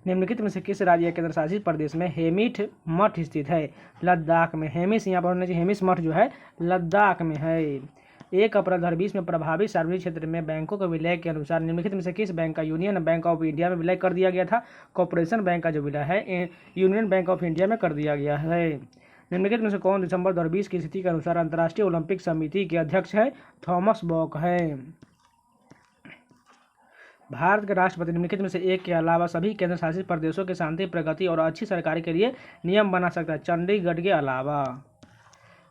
निम्नलिखित में से किस राज्य केंद्र शासित प्रदेश में हेमिट मठ स्थित है? लद्दाख में। हेमिस यहाँ पर होना चाहिए, हेमिस मठ जो है लद्दाख में है। 1 अप्रैल 2020 में प्रभावित सार्वजनिक क्षेत्र में बैंकों के विलय के अनुसार निम्नलिखित में से किस बैंक का यूनियन बैंक ऑफ इंडिया में विलय कर दिया गया था? कॉर्पोरेशन बैंक का जो विलय है यूनियन बैंक ऑफ इंडिया में कर दिया गया है। निम्नलिखित में से कौन दिसंबर 2020 की स्थिति के अनुसार अंतर्राष्ट्रीय ओलंपिक समिति के अध्यक्ष है? थॉमस बॉक है। भारत के राष्ट्रपति निम्नलिखित में से एक के अलावा सभी केंद्र शासित प्रदेशों की शांति, प्रगति और अच्छी सरकारी के लिए नियम बना सकता है, चंडीगढ़ के अलावा।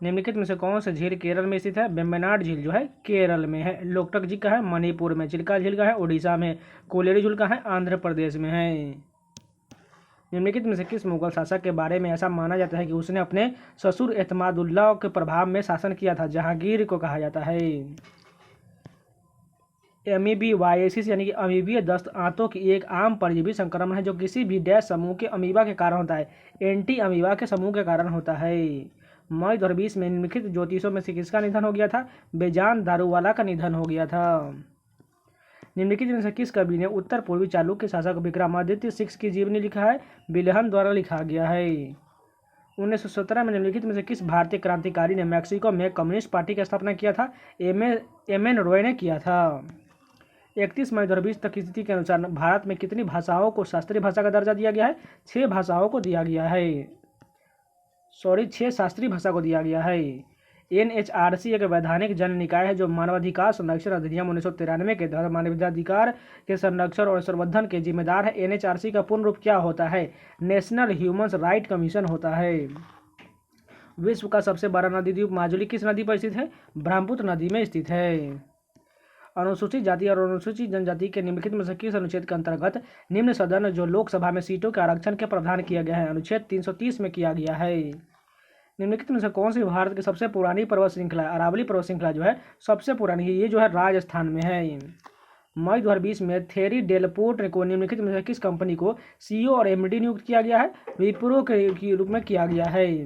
निम्नलिखित में से कौन सा झील केरल में स्थित है? वेम्बनाड झील जो है केरल में है। लोकटक झील का है मणिपुर में। चिल्का झील का है उड़ीसा में। कोलेरी झील का है आंध्र प्रदेश में है। निम्नलिखित में से किस मुगल शासक के बारे में ऐसा माना जाता है कि उसने अपने ससुर एतमादुल्लाह के प्रभाव में शासन किया था? जहांगीर को कहा जाता है। एमीबीवाइसिस यानी कि अमीबीय दस्त आंतों की एक आम परजीवी संक्रमण है जो किसी भी डैश समूह के अमीबा के कारण होता है, एंटी अमीबा के समूह के कारण होता है। मई 2020 में निम्नलिखित ज्योतिषों में से किसका निधन हो गया था? बेजान दारूवाला का निधन हो गया था। निम्नलिखित में से किस कवि ने उत्तर पूर्वी चालुक्य शासक विक्रमादित्य सिक्स की जीवनी लिखा है? बिल्हन द्वारा लिखा गया है। 1917 में निम्नलिखित में से किस भारतीय क्रांतिकारी ने मैक्सिको में कम्युनिस्ट पार्टी की स्थापना किया था? एम एन रॉय ने किया था। 31 मई 2020 तक की स्थिति के अनुसार भारत में कितनी भाषाओं को शास्त्रीय भाषा का दर्जा दिया गया है? 6 भाषाओं को दिया गया है। 6 शास्त्रीय भाषा को दिया गया है। NHRC एक वैधानिक जन निकाय है जो मानवाधिकार संरक्षण अधिनियम 1993 के तहत मानवाधिकार के संरक्षण और संवर्धन के जिम्मेदार है। NHRC का पूर्ण रूप क्या होता है? नेशनल ह्यूमन राइट कमीशन होता है। विश्व का सबसे बड़ा नदी द्वीप माजुली किस नदी पर स्थित है? ब्रह्मपुत्र नदी में स्थित है। अनुसूचित जाति और अनुसूचित जनजाति के निम्नलिखित में से किस अनुच्छेद के अंतर्गत निम्न सदन जो लोकसभा में सीटों के आरक्षण के प्रावधान किया गया है? अनुच्छेद 330 में किया गया है। निम्नलिखित में से कौन सी भारत की सबसे पुरानी पर्वत श्रृंखला? अरावली पर्वत श्रृंखला जो है सबसे पुरानी है, ये जो है राजस्थान में है। मई 2020 में थेरी डेलपोर्ट को निम्नलिखित में से किस कंपनी को CEO और MD नियुक्त किया गया है? विप्रो के रूप में किया गया है।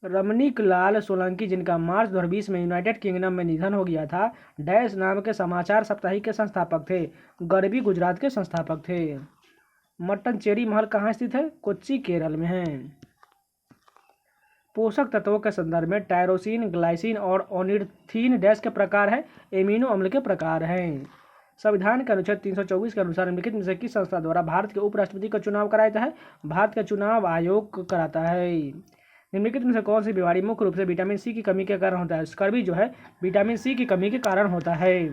रमणीक लाल सोलंकी जिनका मार्च 2020 में यूनाइटेड किंगडम में निधन हो गया था, डैश नाम के समाचार साप्ताहिक के संस्थापक थे। गरबी गुजरात के संस्थापक थे। मट्टनचेरी महल कहाँ स्थित है? कोच्चि केरल में है। पोषक तत्वों के संदर्भ में टायरोसिन, ग्लाइसिन और ऑर्निथिन डैश के प्रकार है? एमिनो अम्ल के प्रकार हैं। संविधान के अनुच्छेद 324 के अनुसार निम्नलिखित में से किस संस्था द्वारा भारत के उपराष्ट्रपति का चुनाव कराया जाता है? भारत का चुनाव आयोग कराता है। निम्नलिखित में से कौन सी बीमारी मुख्य रूप से विटामिन सी की कमी के कारण होता है? स्कर्वी जो है विटामिन सी की कमी के कारण होता है।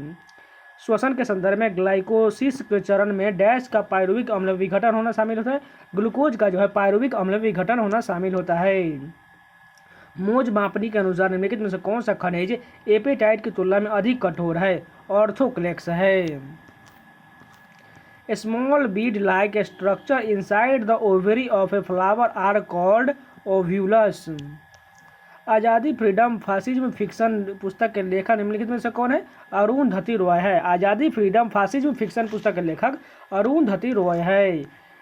श्वसन के संदर्भ में ग्लाइकोसिस के चरण में डैश का पायरुविक अम्ल विघटन होना शामिल होता है? ग्लूकोज का जो है पायरुविक अम्ल विघटन होना शामिल होता है। मोज मापनी के अनुसार निम्नलिखित में से कौन सा खनिज एपेटाइट की तुलना में अधिक कठोर है? ऑर्थोक्लेक्स है। Small bead like structure inside the ovary of a flower are called ovules. आज़ादी फ्रीडम फासिज्म फिक्शन पुस्तक के लेखक निम्नलिखित में से कौन है? अरुंधति रॉय है। आज़ादी फ्रीडम फासिज्म फिक्शन पुस्तक के लेखक अरुंधति रॉय है।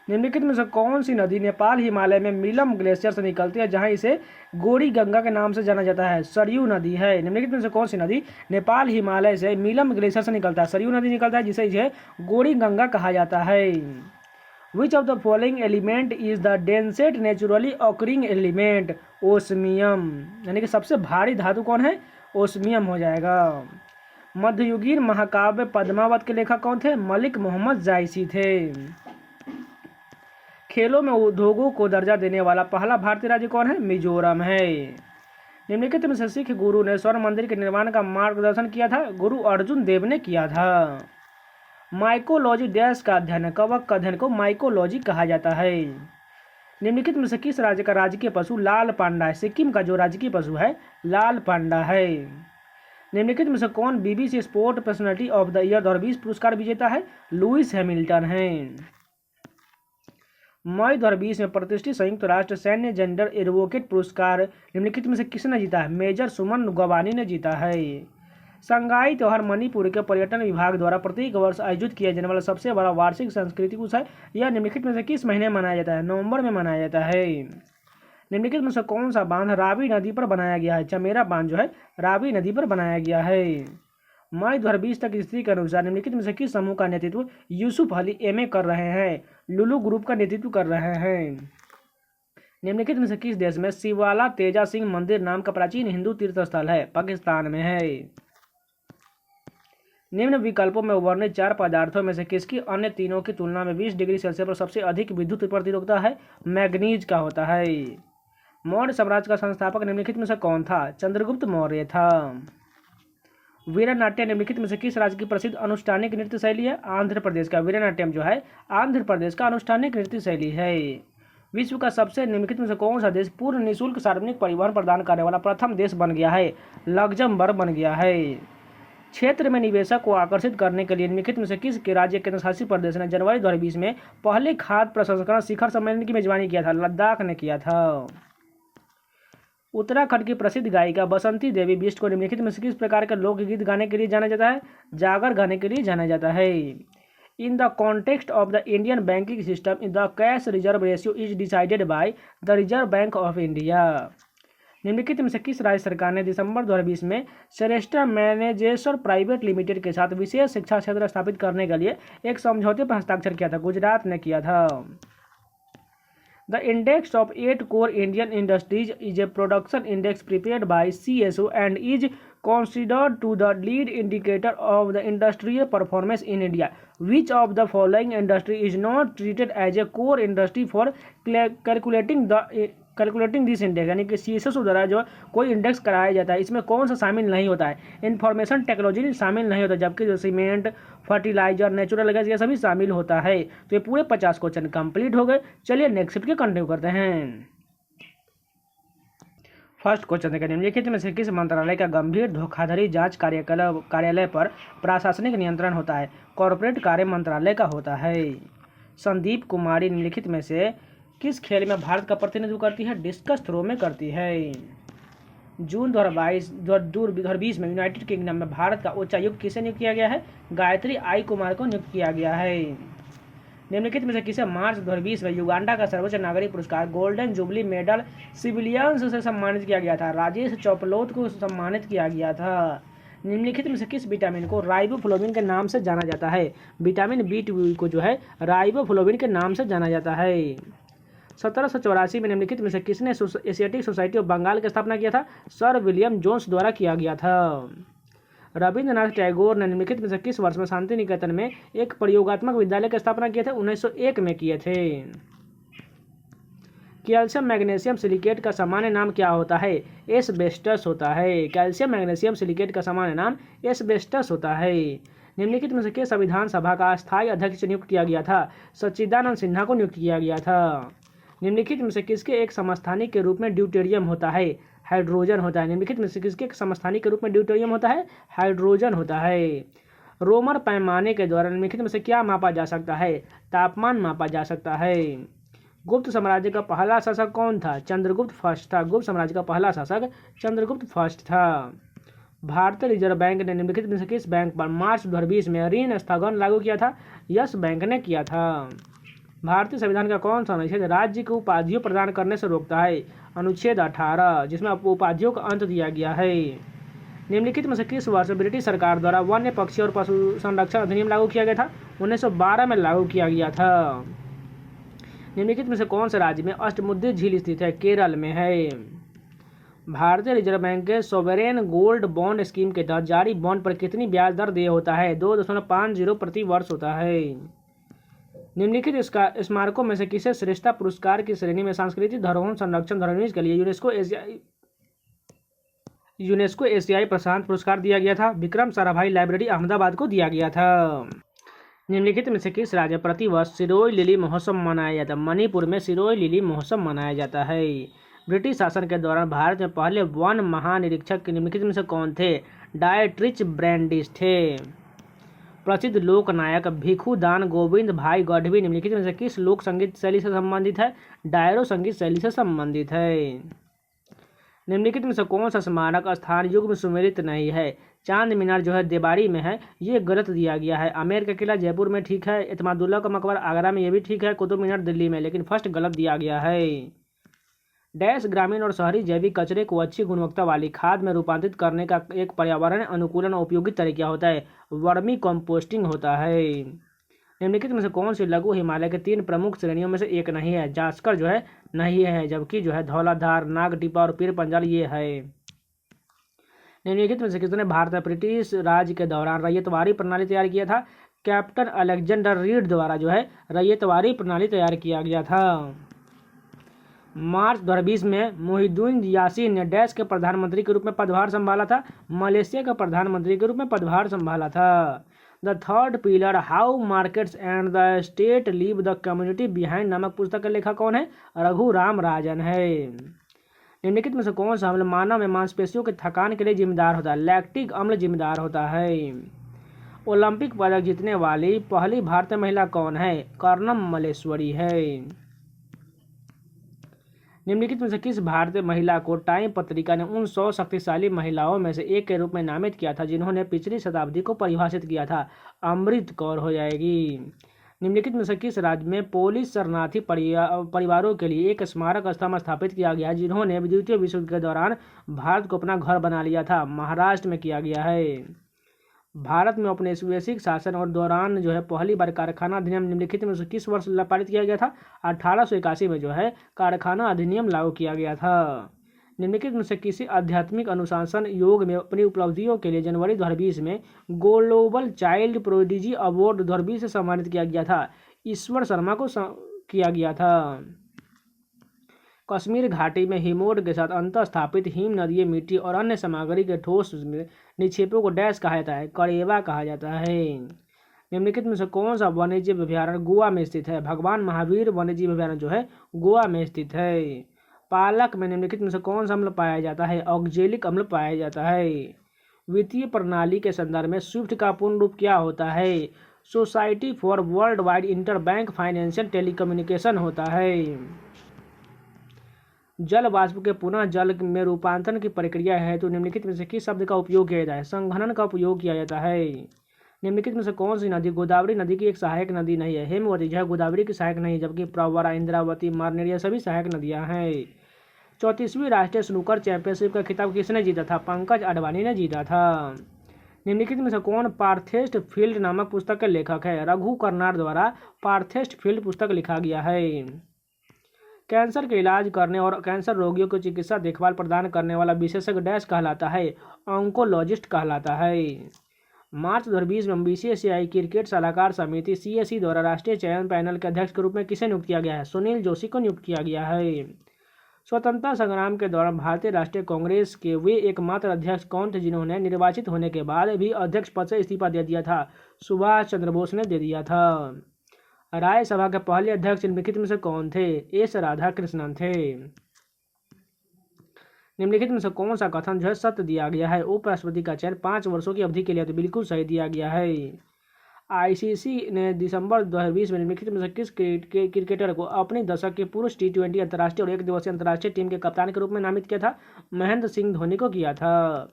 निम्नलिखित में से कौन सी नदी नेपाल हिमालय में मीलम ग्लेशियर से निकलती है जहां इसे गोरी गंगा के नाम से जाना जाता है? सरयू नदी है। निम्नलिखित में से कौन सी नदी नेपाल हिमालय से मीलम ग्लेशियर से निकलता है? सरयू नदी निकलता है जिसे इसे गोरी गंगा कहा जाता है। Which of the following element is the densest naturally occurring element? Osmium. यानी कि सबसे भारी धातु कौन है? ओस्मियम हो जाएगा। मध्ययुगीन महाकाव्य पद्मावत के लेखक कौन थे? मलिक मोहम्मद जायसी थे। खेलों में उद्योगों को दर्जा देने वाला पहला भारतीय राज्य कौन है? मिजोरम है। निम्नलिखित में से सिख गुरु ने स्वर्ण मंदिर के निर्माण का मार्गदर्शन किया था? गुरु अर्जुन देव ने किया था। माइकोलॉजी डैश का अध्ययन, कवक का अध्ययन को माइकोलॉजी कहा जाता है। निम्नलिखित में से किस राज्य का राजकीय पशु लाल पांडा है? सिक्किम का जो राजकीय पशु है लाल पांडा है। निम्नलिखित में से कौन BBC sport personality of the year 2020 पुरस्कार विजेता है? लुइस हैमिल्टन है। मई 2020 में प्रतिष्ठित संयुक्त राष्ट्र सैन्य जेंडर एडवोकेट पुरस्कार निम्नलिखित में से किसने जीता है? मेजर सुमन गवानी ने जीता है। संगाई त्योहार मणिपुर के पर्यटन विभाग द्वारा प्रत्येक वर्ष आयोजित किया जाने वाला सबसे बड़ा वार्षिक सांस्कृतिक उत्सव है। यह निम्नलिखित में से किस महीने मनाया जाता है? नवंबर में मनाया जाता है। निम्नलिखित में से कौन सा बांध रावी नदी पर बनाया गया है? चमेरा बांध जो है रावी नदी पर बनाया गया है। मई 2020 तक स्थिति के अनुसार निम्नलिखित में से किस समूह का नेतृत्व यूसुफ अली एमए कर रहे हैं? लुलु ग्रुप का नेतृत्व कर रहे हैं। निम्नलिखित में से किस देश में शिवाला तेजा सिंह मंदिर नाम का प्राचीन हिंदू तीर्थ स्थल है? पाकिस्तान में है। निम्न विकल्पों में वर्णित 4 पदार्थों में से किसकी अन्य तीनों की तुलना में 20 डिग्री सेल्सियस पर सबसे अधिक विद्युत प्रतिरोधकता है? मैग्नीज का होता है। मौर्य साम्राज्य का संस्थापक निम्नलिखित में से कौन था? चंद्रगुप्त मौर्य था। वीरनाट्यम निम्नलिखित में से किस राज्य की प्रसिद्ध अनुष्ठानिक नृत्य शैली है? आंध्र प्रदेश का। वीरनाट्यम जो है आंध्र प्रदेश का अनुष्ठानिक नृत्य शैली है। विश्व का सबसे निम्नलिखित में से कौन सा देश पूर्ण निःशुल्क सार्वजनिक परिवहन प्रदान करने वाला प्रथम देश बन गया है? लग्जमबर्ग बन गया है। क्षेत्र में निवेशक को आकर्षित करने के लिए निम्नलिखित में से किस के राज्य केंद्रशासित प्रदेश ने जनवरी 2020 में पहले खाद्य प्रसंस्करण शिखर सम्मेलन की मेजबानी किया था? लद्दाख ने किया था। उत्तराखंड की प्रसिद्ध गायिका बसंती देवी बिष्ट को निम्नलिखित में से किस प्रकार के लोकगीत गाने के लिए जाना जाता है? जागर गाने के लिए जाना जाता है। In the context of the Indian banking system the cash reserve ratio is decided by the reserve bank of India. निम्नलिखित में से किस राज्य सरकार ने दिसंबर 2020 में श्रेष्ठा मैनेजेशन प्राइवेट लिमिटेड के साथ विशेष शिक्षा क्षेत्र स्थापित करने के लिए एक समझौते पर हस्ताक्षर किया था? गुजरात ने किया था। The index of 8 core Indian industries is a production index prepared by CSO and is considered to the lead indicator of the industrial performance in India. Which of the following industry is not treated as a core industry for calculating this index? यानी कि CSO द्वारा जो कोई इंडेक्स कराया जाता है इसमें कौन सा शामिल नहीं होता है? इंफॉर्मेशन टेक्नोलॉजी शामिल नहीं होता, जबकि जो सीमेंट, फर्टिलाइजर, नेचुरल गैस ये सभी शामिल होता है। तो ये पूरे 50 क्वेश्चन कंप्लीट हो गए। चलिए नेक्स्ट शिफ्ट के कंटिन्यू करते हैं। फर्स्ट क्वेश्चन देखिए, निम्नलिखित में से किस मंत्रालय का गंभीर धोखाधड़ी जांच कार्यालय पर प्रशासनिक नियंत्रण होता है? कॉर्पोरेट कार्य मंत्रालय का होता है। संदीप कुमारी निम्नलिखित में से किस खेल में भारत का प्रतिनिधित्व करती है? डिस्कस थ्रो में करती है। जून 2020 में यूनाइटेड किंगडम में भारत का उच्चायुक्त किसे नियुक्त किया गया है? गायत्री आई कुमार को नियुक्त किया गया है। निम्नलिखित में से किसे मार्च 2020 में युगांडा का सर्वोच्च नागरिक पुरस्कार गोल्डन जुबली मेडल सिविलियंस से सम्मानित किया गया था? राजेश चौपलोत को सम्मानित किया गया था। निम्नलिखित में से किस विटामिन को राइबोफ्लोविन के नाम से जाना जाता है? विटामिन B2 को जो है राइबोफ्लोविन के नाम से जाना जाता है। 1784 में निम्नलिखित में से किसने एशियाटिक सोसाइटी ऑफ बंगाल की स्थापना किया था? सर विलियम जोन्स द्वारा किया गया था। रविंद्रनाथ टैगोर ने निम्नलिखित में से किस वर्ष में शांति निकेतन में एक प्रयोगात्मक विद्यालय की स्थापना किए थे? 1901 में किए थे। कैल्शियम मैग्नीशियम सिलिकेट का सामान्य नाम क्या होता है? एस्बेस्टस होता है। कैल्शियम मैग्नीशियम सिलिकेट का सामान्य नाम एस्बेस्टस होता है। निम्नलिखित में से किस संविधान सभा का अस्थायी अध्यक्ष नियुक्त किया गया था? सच्चिदानंद सिन्हा को नियुक्त किया गया था। निम्नलिखित में से किसके एक समस्थानिक के रूप में ड्यूटेरियम होता है? हाइड्रोजन होता है। निम्नलिखित में से किसके समस्थानिक के रूप में ड्यूटेरियम होता है? हाइड्रोजन होता है। रोमन पैमाने के द्वारा निम्नलिखित में से क्या मापा जा सकता है? तापमान मापा जा सकता है। गुप्त साम्राज्य का पहला शासक कौन था? चंद्रगुप्त फर्स्ट था। गुप्त साम्राज्य का पहला शासक चंद्रगुप्त फर्स्ट था। भारतीय रिजर्व बैंक ने निम्नलिखित में से किस बैंक पर मार्च 2020 में ऋण स्थगन लागू किया था? यस बैंक ने किया था। भारतीय संविधान का कौन सा अनुच्छेद राज्य को उपाधियों प्रदान करने से रोकता है? अनुच्छेद 18, जिसमें उपाधियों का अंत दिया गया है। निम्नलिखित में से किस वर्ष ब्रिटिश सरकार द्वारा वन्य पक्षी और पशु संरक्षण अधिनियम लागू किया गया था? 1912 में लागू किया गया था। निम्नलिखित में से कौन से राज्य में अष्टमुद्रित झील स्थित है? केरल में है। भारतीय रिजर्व बैंक के सोवरेन गोल्ड बॉन्ड स्कीम के तहत जारी बॉन्ड पर कितनी ब्याज दर देय होता है? 2.50 प्रति वर्ष होता है। निम्नलिखित स्मारकों में से किसे श्रेष्ठता पुरस्कार की श्रेणी में सांस्कृतिक धरोहर संरक्षण धरोहर के लिए यूनेस्को यूनेस्को एशियाई प्रशांत पुरस्कार दिया गया था? विक्रम साराभाई लाइब्रेरी अहमदाबाद को दिया गया था। निम्नलिखित में से किस राज्य में प्रतिवर्ष सिरोई लिली महोत्सव मनाया जाता है? मणिपुर में सिरोई लिली महोत्सव मनाया जाता है। ब्रिटिश शासन के दौरान भारत में पहले वन महानिरीक्षक निम्नलिखित में से कौन थे? डायट्रिच ब्रैंडिस थे। प्रसिद्ध लोक नायक भिखुदान गोविंद भाई गढ़वी निम्नलिखित में से किस लोक संगीत शैली से संबंधित है? डायरो संगीत शैली से संबंधित है। निम्नलिखित में से कौन सा स्मारक स्थान युग में सुमेलित नहीं है? चांद मीनार जो है देवारी में है, ये गलत दिया गया है। आमेर का किला जयपुर में ठीक है। इत्मादुल्ला का मकबरा आगरा में, ये भी ठीक है। कुतुब मीनार दिल्ली में, लेकिन फर्स्ट गलत दिया गया है। डैश ग्रामीण और शहरी जैविक कचरे को अच्छी गुणवत्ता वाली खाद में रूपांतरित करने का एक पर्यावरण अनुकूलन और उपयोगी तरीका होता है? वर्मी कंपोस्टिंग होता है। निम्नलिखित में से कौन सी लघु हिमालय के 3 प्रमुख श्रेणियों में से एक नहीं है? जास्कर जो है नहीं है, जबकि जो है धौलाधार, नागटिपा और पीर पंजाल ये है। निम्नलिखित में से किसने भारत में ब्रिटिश राज के दौरान रैयतवारी प्रणाली तैयार किया था? कैप्टन अलेक्जेंडर रीड द्वारा जो है रैयतवारी प्रणाली तैयार किया गया था। मार्च 2020 में मोहिउद्दीन यासीन ने डैश के प्रधानमंत्री के रूप में पदभार संभाला था? मलेशिया का प्रधानमंत्री के रूप में पदभार संभाला था। The third pillar how markets and the state leave the community behind नामक पुस्तक का लेखक कौन है? रघुराम राजन है। निम्नलिखित में से कौन सा अम्ल मानव में मांसपेशियों के थकान के लिए जिम्मेदार होता है? लैक्टिक अम्ल जिम्मेदार होता है। ओलंपिक पदक जीतने वाली पहली भारतीय महिला कौन है? कर्णम मल्लेश्वरी है। निम्नलिखित में से किस भारतीय महिला को टाइम पत्रिका ने उन 100 शक्तिशाली महिलाओं में से एक के रूप में नामित किया था जिन्होंने पिछली शताब्दी को परिभाषित किया था? अमृत कौर हो जाएगी। निम्नलिखित में से किस राज्य में पोलिश शरणार्थी परिवारों के लिए एक स्मारक स्तंभ स्थापित किया गया जिन्होंने द्वितीय विश्व युद्ध के दौरान भारत को अपना घर बना लिया था? महाराष्ट्र में किया गया है। भारत में औपनिवेशिक शासन और दौरान जो है पहली बार कारखाना अधिनियम निम्नलिखित में से किस वर्ष पारित किया गया था? 1881 में जो है कारखाना अधिनियम लागू किया गया था। निम्नलिखित में से किसी आध्यात्मिक अनुशासन योग में अपनी उपलब्धियों के लिए जनवरी 2020 में ग्लोबल चाइल्ड प्रोडिजी अवार्ड 2020 से सम्मानित किया गया था? ईश्वर शर्मा को किया गया था। कश्मीर घाटी में हिमोड के साथ अंतर स्थापित हिम नदीय मिट्टी और अन्य सामग्री के ठोस निक्षेपों को डैश कहा जाता है? कड़ेवा कहा जाता है। निम्नलिखित में से कौन सा वन्यजीव अभ्यारण्य गोवा में स्थित है? भगवान महावीर वन्यजीव अभ्यारण्य जो है गोवा में स्थित है। पालक में निम्नलिखित में से कौन सा अम्ल पाया जाता है? ऑक्जेलिक अम्ल पाया जाता है। वित्तीय प्रणाली के संदर्भ में स्विफ्ट का पूर्ण रूप क्या होता है? Society for world wide interbank financial telecommunication होता है। जल वाष्प के पुनः जल में रूपांतरण की प्रक्रिया है तो निम्नलिखित में से किस शब्द का उपयोग किया जाता है? संघनन का उपयोग किया जाता है। निम्नलिखित में से कौन सी नदी गोदावरी नदी की एक सहायक नदी नहीं है? हेमवती जो है गोदावरी की सहायक नहीं, जबकि प्रवरा, इंद्रावती, मार्नेर सभी सहायक नदियां हैं। 34वीं राष्ट्रीय स्नूकर चैंपियनशिप का खिताब किसने जीता था? पंकज अडवाणी ने जीता था। निम्नलिखित में से कौन पार्थेस्ट फील्ड नामक पुस्तक के लेखक है? रघु कर्नाड द्वारा पार्थेस्ट फील्ड पुस्तक लिखा गया है। कैंसर के इलाज करने और कैंसर रोगियों को चिकित्सा देखभाल प्रदान करने वाला विशेषज्ञ डैश कहलाता है? ऑन्कोलॉजिस्ट कहलाता है। मार्च 2020 में बीसीसीआई क्रिकेट सलाहकार समिति CSE द्वारा राष्ट्रीय चयन पैनल के अध्यक्ष के रूप में किसे नियुक्त किया गया है? सुनील जोशी को नियुक्त किया गया है। स्वतंत्रता संग्राम के दौरान भारतीय राष्ट्रीय कांग्रेस के वे एकमात्र अध्यक्ष कौन थे जिन्होंने निर्वाचित होने के बाद भी अध्यक्ष पद से इस्तीफा दे दिया था? सुभाष चंद्र बोस ने दे दिया था। राज्यसभा के पहले अध्यक्ष निम्नलिखित में से कौन थे? एस राधाकृष्णन थे। निम्नलिखित में से कौन सा कथन जो है सत्य दिया गया है? उपराष्ट्रपति का चयन 5 वर्षों की अवधि के लिए तो बिल्कुल सही दिया गया है। ICC ने दिसंबर 2020 में निम्नलिखित में से किस क्रिकेटर को अपनी दशक की पुरुष T20 अंतर्राष्ट्रीय और 1 दिवसीय अंतर्राष्ट्रीय टीम के कप्तान के रूप में नामित किया था? महेंद्र सिंह धोनी को किया था।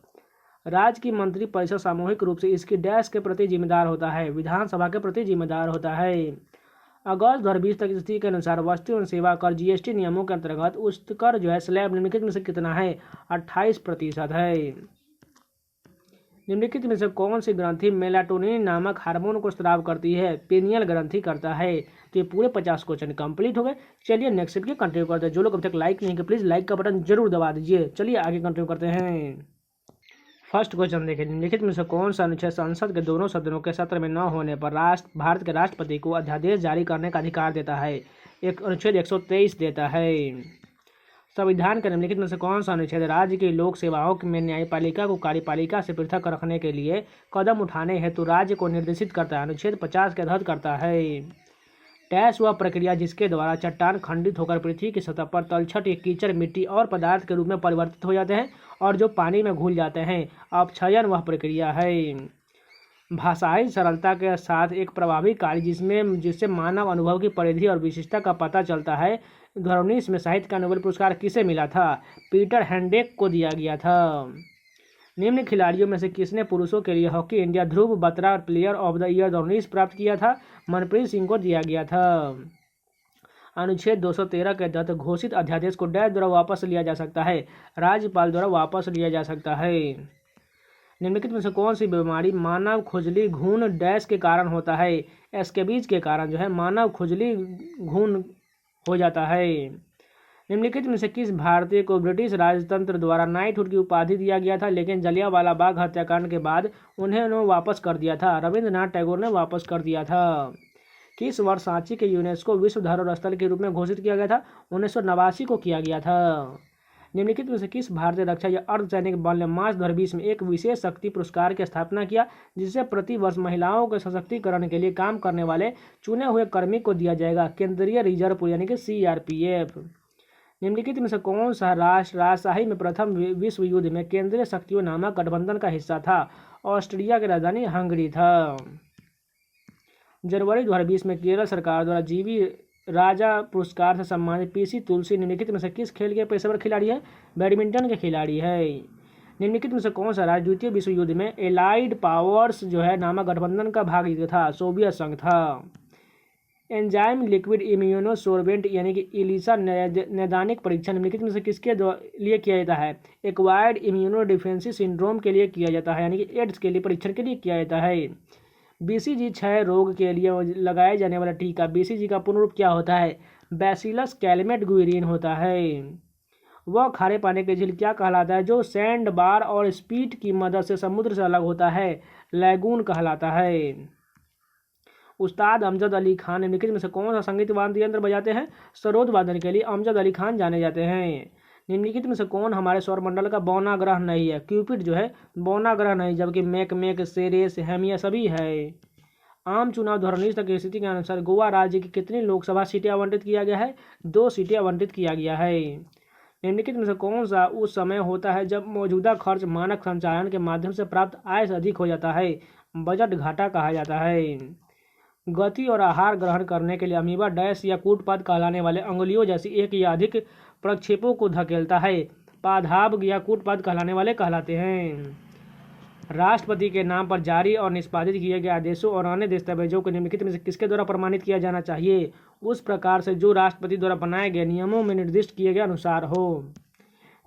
राज्य की मंत्रिपरिषद सामूहिक रूप से इसकी डैश के प्रति जिम्मेदार होता है? विधानसभा के प्रति जिम्मेदार होता है। अगस्त 2020 तक स्थिति के अनुसार वस्तु एवं सेवा कर GST नियमों के अंतर्गत उच्चकर जो है स्लैब निम्नलिखित में से कितना है? 28% है। निम्नलिखित में से कौन सी ग्रंथि मेलाटोनिन नामक हार्मोन को स्राव करती है? पीनियल ग्रंथि करता है। तो ये पूरे 50 क्वेश्चन कंप्लीट हो गए। चलिए नेक्स्ट के कंटिन्यू करते हैं। जो लोग अभी तक लाइक नहीं किए प्लीज़ लाइक का बटन जरूर दबा दीजिए। चलिए आगे कंटिन्यू करते हैं। फर्स्ट क्वेश्चन देखिए, निम्नलिखित में से कौन सा अनुच्छेद संसद के दोनों सदनों के सत्र में न होने पर भारत के राष्ट्रपति को अध्यादेश जारी करने का अधिकार देता है? एक अनुच्छेद 123 देता है। संविधान के निम्नलिखित में से कौन सा अनुच्छेद राज्य की लोक सेवाओं में न्यायपालिका को कार्यपालिका से पृथक रखने के लिए कदम उठाने हेतु राज्य को निर्देशित करता है? अनुच्छेद 50 के तहत करता है। डैश वह प्रक्रिया जिसके द्वारा चट्टान खंडित होकर पृथ्वी की सतह पर तलछट या कीचड़ मिट्टी और पदार्थ के रूप में परिवर्तित हो जाते हैं और जो पानी में घुल जाते हैं। अपक्षयन वह प्रक्रिया है। भाषाई सरलता के साथ एक प्रभावी कार्य जिससे मानव अनुभव की परिधि और विशिष्टता का पता चलता है। 2019 में साहित्य का नोबेल पुरस्कार किसे मिला था? पीटर हैंडेक को दिया गया था। निम्न खिलाड़ियों में से किसने पुरुषों के लिए hockey India Dhruv Batra player of the year 2019 प्राप्त किया था? मनप्रीत सिंह को दिया गया था। अनुच्छेद 213 के तहत घोषित अध्यादेश को डैश द्वारा वापस लिया जा सकता है? राज्यपाल द्वारा वापस लिया जा सकता है। निम्नलिखित में से कौन सी बीमारी मानव खुजली घून डैश के कारण होता है? एस्केबीज के कारण जो है मानव खुजली घून हो जाता है। निम्नलिखित में से किस भारतीय को ब्रिटिश राजतंत्र द्वारा नाइटहुड की उपाधि दिया गया था लेकिन जलियांवाला बाग हत्याकांड के बाद उन्हें वापस कर दिया था? रविंद्रनाथ टैगोर ने वापस कर दिया था। किस वर्ष सांची के यूनेस्को विश्व धरोहर स्थल के रूप में घोषित किया गया था? 1989 को किया गया था। निम्नलिखित में से किस भारतीय रक्षा या अर्धसैनिक बल ने मार्च 2020 में एक विशेष शक्ति पुरस्कार की स्थापना किया जिसे प्रति वर्ष महिलाओं के सशक्तिकरण के लिए काम करने वाले चुने हुए कर्मी को दिया जाएगा? केंद्रीय रिजर्व पुलिस यानी कि CRPF। निम्नलिखित में से कौन सा राष्ट्र राजशाही में प्रथम विश्व युद्ध में केंद्रीय शक्तियों नामक गठबंधन का हिस्सा था? ऑस्ट्रिया की राजधानी हंगरी था। जनवरी 2020 में केरल सरकार द्वारा जीवी राजा पुरस्कार से सम्मानित PC तुलसी निम्नलिखित में से किस खेल के पेशेवर खिलाड़ी है? बैडमिंटन के खिलाड़ी है। निम्नलिखित में से कौन सा राज्य द्वितीय विश्व युद्ध में एलाइड पावर्स जो है नामक गठबंधन का भाग था? सोवियत संघ था। एंजाइम लिक्विड इम्यूनोसोर्बेंट यानी कि इलिसा नैदानिक परीक्षण निम्नलिखित में से किसके लिए किया जाता है? एक्वायर्ड इम्यूनो डिफेंसी सिंड्रोम के लिए किया जाता है यानी कि एड्स के लिए परीक्षण के लिए किया जाता है। BCG क्षय रोग के लिए लगाए जाने वाला टीका BCG का पूर्ण रूप क्या होता है? बैसिलस कैलमेट गुइरिन होता है। वह खारे पानी के झील क्या कहलाता है जो सैंड बार और स्पीड की मदद से समुद्र से अलग होता है? लैगून कहलाता है। उस्ताद अमजद अली खान निम्नलिखित में से कौन सा संगीत वाद्य यंत्र बजाते हैं? सरोद वादन के लिए अमजद अली खान जाने जाते हैं। निम्नलिखित में से कौन हमारे सौरमंडल का बौना ग्रह नहीं है? क्यूपिड जो है बौना ग्रह नहीं, जबकि मेक सेरेस हेमिया सभी है। आम चुनाव 2019 तक की स्थिति के अनुसार गोवा राज्य की कितनी लोकसभा सीटें आवंटित किया गया है? 2 सीटें आवंटित किया गया है। निम्नलिखित में से कौन सा उस समय होता है जब मौजूदा खर्च मानक संचालन के माध्यम से प्राप्त आय से अधिक हो जाता है? बजट घाटा कहा जाता है। गति और आहार ग्रहण करने के लिए अमीबा डैश या कूटपाद कहलाने वाले अंगुलियों जैसी एक या अधिक प्रक्षेपों को धकेलता है? पादाभ या कूटपाद कहलाने वाले कहलाते हैं। राष्ट्रपति के नाम पर जारी और निष्पादित किए गए आदेशों और अन्य दस्तावेजों को निम्नलिखित में से किसके द्वारा प्रमाणित किया जाना चाहिए? उस प्रकार से जो राष्ट्रपति द्वारा बनाए गए नियमों में निर्दिष्ट किए गए अनुसार हो।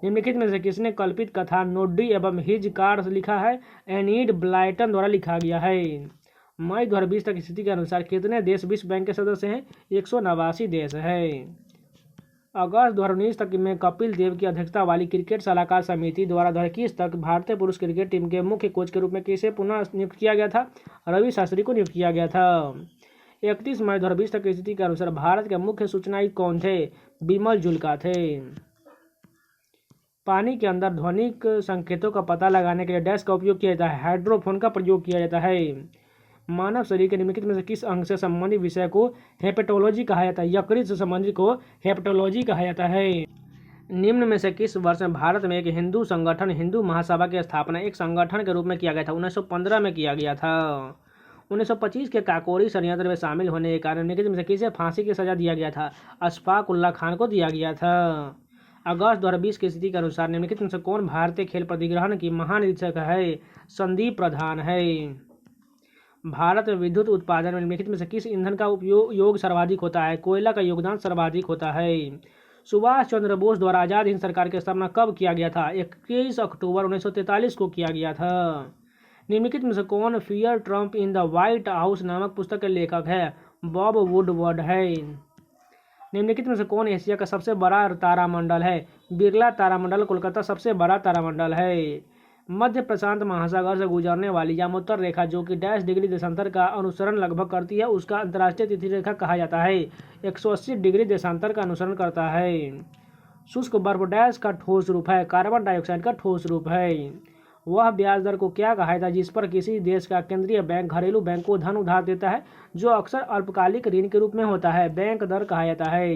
निम्नलिखित में से किसने कल्पित कथा नोड्डी एवं हिज कार्ड लिखा है? एनीड ब्लाइटन द्वारा लिखा गया है। मई 2020 तक स्थिति के अनुसार कितने देश विश्व बैंक के सदस्य हैं? 189 देश है। अगस्त 2019 तक में कपिल देव की अध्यक्षता वाली क्रिकेट सलाहकार समिति द्वारा 2021 तक भारतीय पुरुष क्रिकेट टीम के मुख्य कोच के रूप में किसे पुनः नियुक्त किया गया था? रवि शास्त्री को नियुक्त किया गया था। 31 मई 2020 तक की स्थिति के अनुसार भारत के मुख्य सूचना आयुक्त कौन थे? बिमल जुल्का थे। पानी के अंदर ध्वनिक संकेतों का पता लगाने के लिए डैश का उपयोग किया जाता है? हाइड्रोफोन का प्रयोग किया जाता है। मानव शरीर के निम्नलिखित में से किस अंग से संबंधित विषय को हेपेटोलॉजी कहा जाता है? यकृत से संबंधित को हेपेटोलॉजी कहा जाता है। निम्न में से किस वर्ष में भारत में एक हिंदू संगठन हिंदू महासभा की स्थापना एक संगठन के रूप में किया गया था? 1915 में किया गया था। 1925 के काकोरी षड्यंत्र में शामिल होने के कारण निम्नलिखित में से किसे फांसी की सजा दिया गया था? अशफाक उल्लाह खान को दिया गया था। अगस्त 2020 की स्थिति के अनुसार निम्नलिखित में से कौन भारतीय खेल प्राधिकरण की महानिरीक्षक है? संदीप प्रधान है। भारत में विद्युत उत्पादन में निम्नलिखित में से किस ईंधन का उपयोग सर्वाधिक होता है? कोयला का योगदान सर्वाधिक होता है। सुभाष चंद्र बोस द्वारा आज़ाद हिंद सरकार की स्थापना कब किया गया था? 21 अक्टूबर 1943 को किया गया था। निम्नलिखित में से कौन fear Trump in the white house नामक पुस्तक के लेखक है? बॉब वुडवर्ड है। निम्नलिखित में से कौन एशिया का सबसे बड़ा तारामंडल है? बिरला तारामंडल कोलकाता सबसे बड़ा तारामंडल है। मध्य प्रशांत महासागर से गुजरने वाली यामोत्तर रेखा जो कि डैश डिग्री देशांतर का अनुसरण लगभग करती है उसका अंतर्राष्ट्रीय तिथि रेखा कहा जाता है? 180 डिग्री देशांतर का अनुसरण करता है। शुष्क बर्फ डैश का ठोस रूप है, कार्बन डाइऑक्साइड का ठोस रूप है। वह ब्याज दर को क्या कहा जाता है जिस पर किसी देश का केंद्रीय बैंक घरेलू बैंक को धन उधार देता है, जो अक्सर अल्पकालिक ऋण के रूप में होता है, बैंक दर कहा जाता है।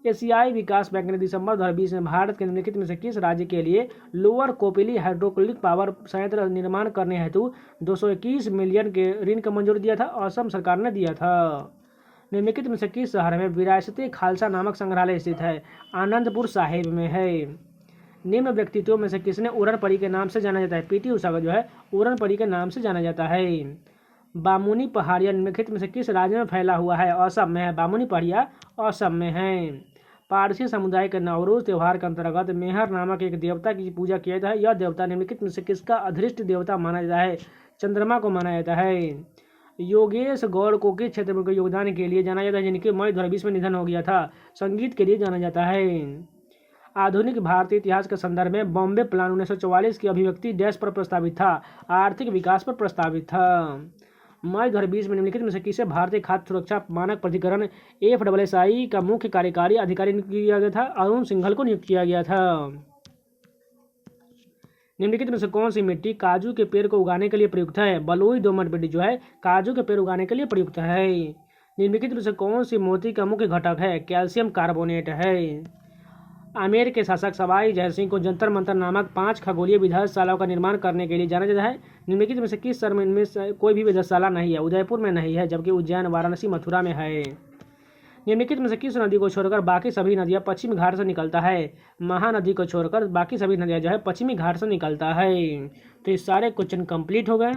एशियाई विकास बैंक ने दिसंबर 2020 में भारत के निम्नलिखित में से किस राज्य के लिए लोअर कोपिली हाइड्रोक्लिक पावर संयंत्र निर्माण करने हेतु 221 मिलियन के ऋण का मंजूरी दिया था? असम सरकार ने दिया था। निम्नलिखित में से किस शहर में विरासत-ए खालसा नामक संग्रहालय स्थित है? आनंदपुर साहिब में है। निम्न व्यक्तित्वों में से किसने उड़न परी के नाम से जाना जाता है? पीटी उषा को जो है उड़न परी के नाम से जाना जाता है। बामुनी पहाड़िया निम्नलिखित में से किस राज्य में फैला हुआ है? असम में है। बामुनी पहाड़िया असम में है। पारसी समुदाय के नवरोज त्यौहार के अंतर्गत मेहर नामक एक देवता की पूजा किया जाता है। यह देवता निम्नलिखित में से किसका अधीष्ट देवता माना जाता है? चंद्रमा को माना जाता है। योगेश गौड़ को किस क्षेत्र में योगदान के लिए जाना जाता है जिनके मई 2020 में निधन हो गया था? संगीत के लिए जाना जाता है। आधुनिक भारतीय इतिहास के संदर्भ में बॉम्बे प्लान 1944 की अभिव्यक्ति डैश पर प्रस्तावित था? आर्थिक विकास पर प्रस्तावित था। मई 2020 में निम्नलिखित में से किसे भारतीय खाद्य सुरक्षा मानक प्राधिकरण FSSAI का मुख्य कार्यकारी अधिकारी नियुक्त किया गया था? अरुण सिंघल को नियुक्त किया गया था। निम्नलिखित में से कौन सी मिट्टी काजू के पेड़ को उगाने के लिए प्रयुक्त है? बलुई दोमट मिट्टी जो है काजू के पेड़ उगाने के लिए प्रयुक्त है। निम्नलिखित में से कौन सी मोती का मुख्य घटक है? कैल्शियम कार्बोनेट है। आमेर के शासक सवाई जयसिंह को जंतर मंतर नामक 5 खगोलीय विधानशालाओं का निर्माण करने के लिए जाना जाता है? निम्नलिखित में से किस शहर में इनमें से कोई भी विधानशाला नहीं है? उदयपुर में नहीं है, जबकि उज्जैन, वाराणसी, मथुरा में है। निम्नलिखित में से किस नदी को छोड़कर बाकी सभी नदियां पश्चिमी घाट से निकलता है? महानदी को छोड़कर बाकी सभी नदियां जो है पश्चिमी घाट से निकलता है। तो ये सारे क्वेश्चन कंप्लीट हो गए।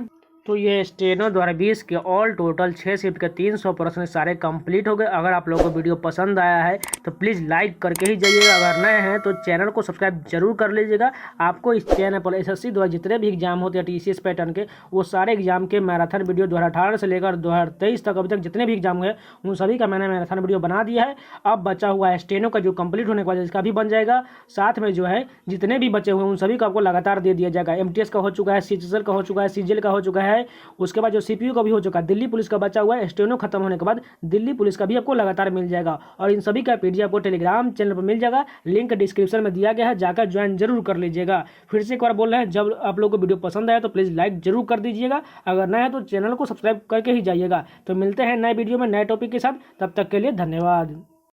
तो ये स्टेनो 2020 के ऑल टोटल 6 शिफ्ट के 300 प्रश्न सारे कंप्लीट हो गए। अगर आप लोगों को वीडियो पसंद आया है तो प्लीज़ लाइक करके ही जाइएगा। अगर नए हैं तो चैनल को सब्सक्राइब जरूर कर लीजिएगा। आपको इस चैनल पर SSC द्वारा जितने भी एग्जाम होते हैं TCS पैटर्न के, वो सारे एग्जाम के मैराथन वीडियो 2018 से लेकर 2023 तक अभी तक जितने भी एग्जाम हुए उन सभी का मैंने मैराथन वीडियो बना दिया है। अब बचा हुआ है स्टेनो का जो कंप्लीट होने के बाद इसका भी बन जाएगा। साथ में जो है जितने भी बचे हुए उन सभी को आपको लगातार दे दिया जाएगा। MTS का हो चुका है, CHSL का हो चुका है, CGL का हो चुका है, उसके बाद जो CPU का भी हो चुका है, दिल्ली पुलिस का बचा हुआ है। स्टेनो खत्म होने के बाद दिल्ली पुलिस का भी आपको लगातार मिल जाएगा और इन सभी का PDF आपको टेलीग्राम चैनल पर मिल जाएगा। लिंक डिस्क्रिप्शन में दिया गया है, जाकर ज्वाइन जरूर कर लीजिएगा। फिर से एक बार बोल रहे हैं, जब आप लोगों को वीडियो पसंद आया तो प्लीज़ लाइक जरूर कर दीजिएगा। अगर नया है तो चैनल को सब्सक्राइब करके ही जाइएगा। तो मिलते हैं नए वीडियो में नए टॉपिक के साथ, तब तक के लिए धन्यवाद।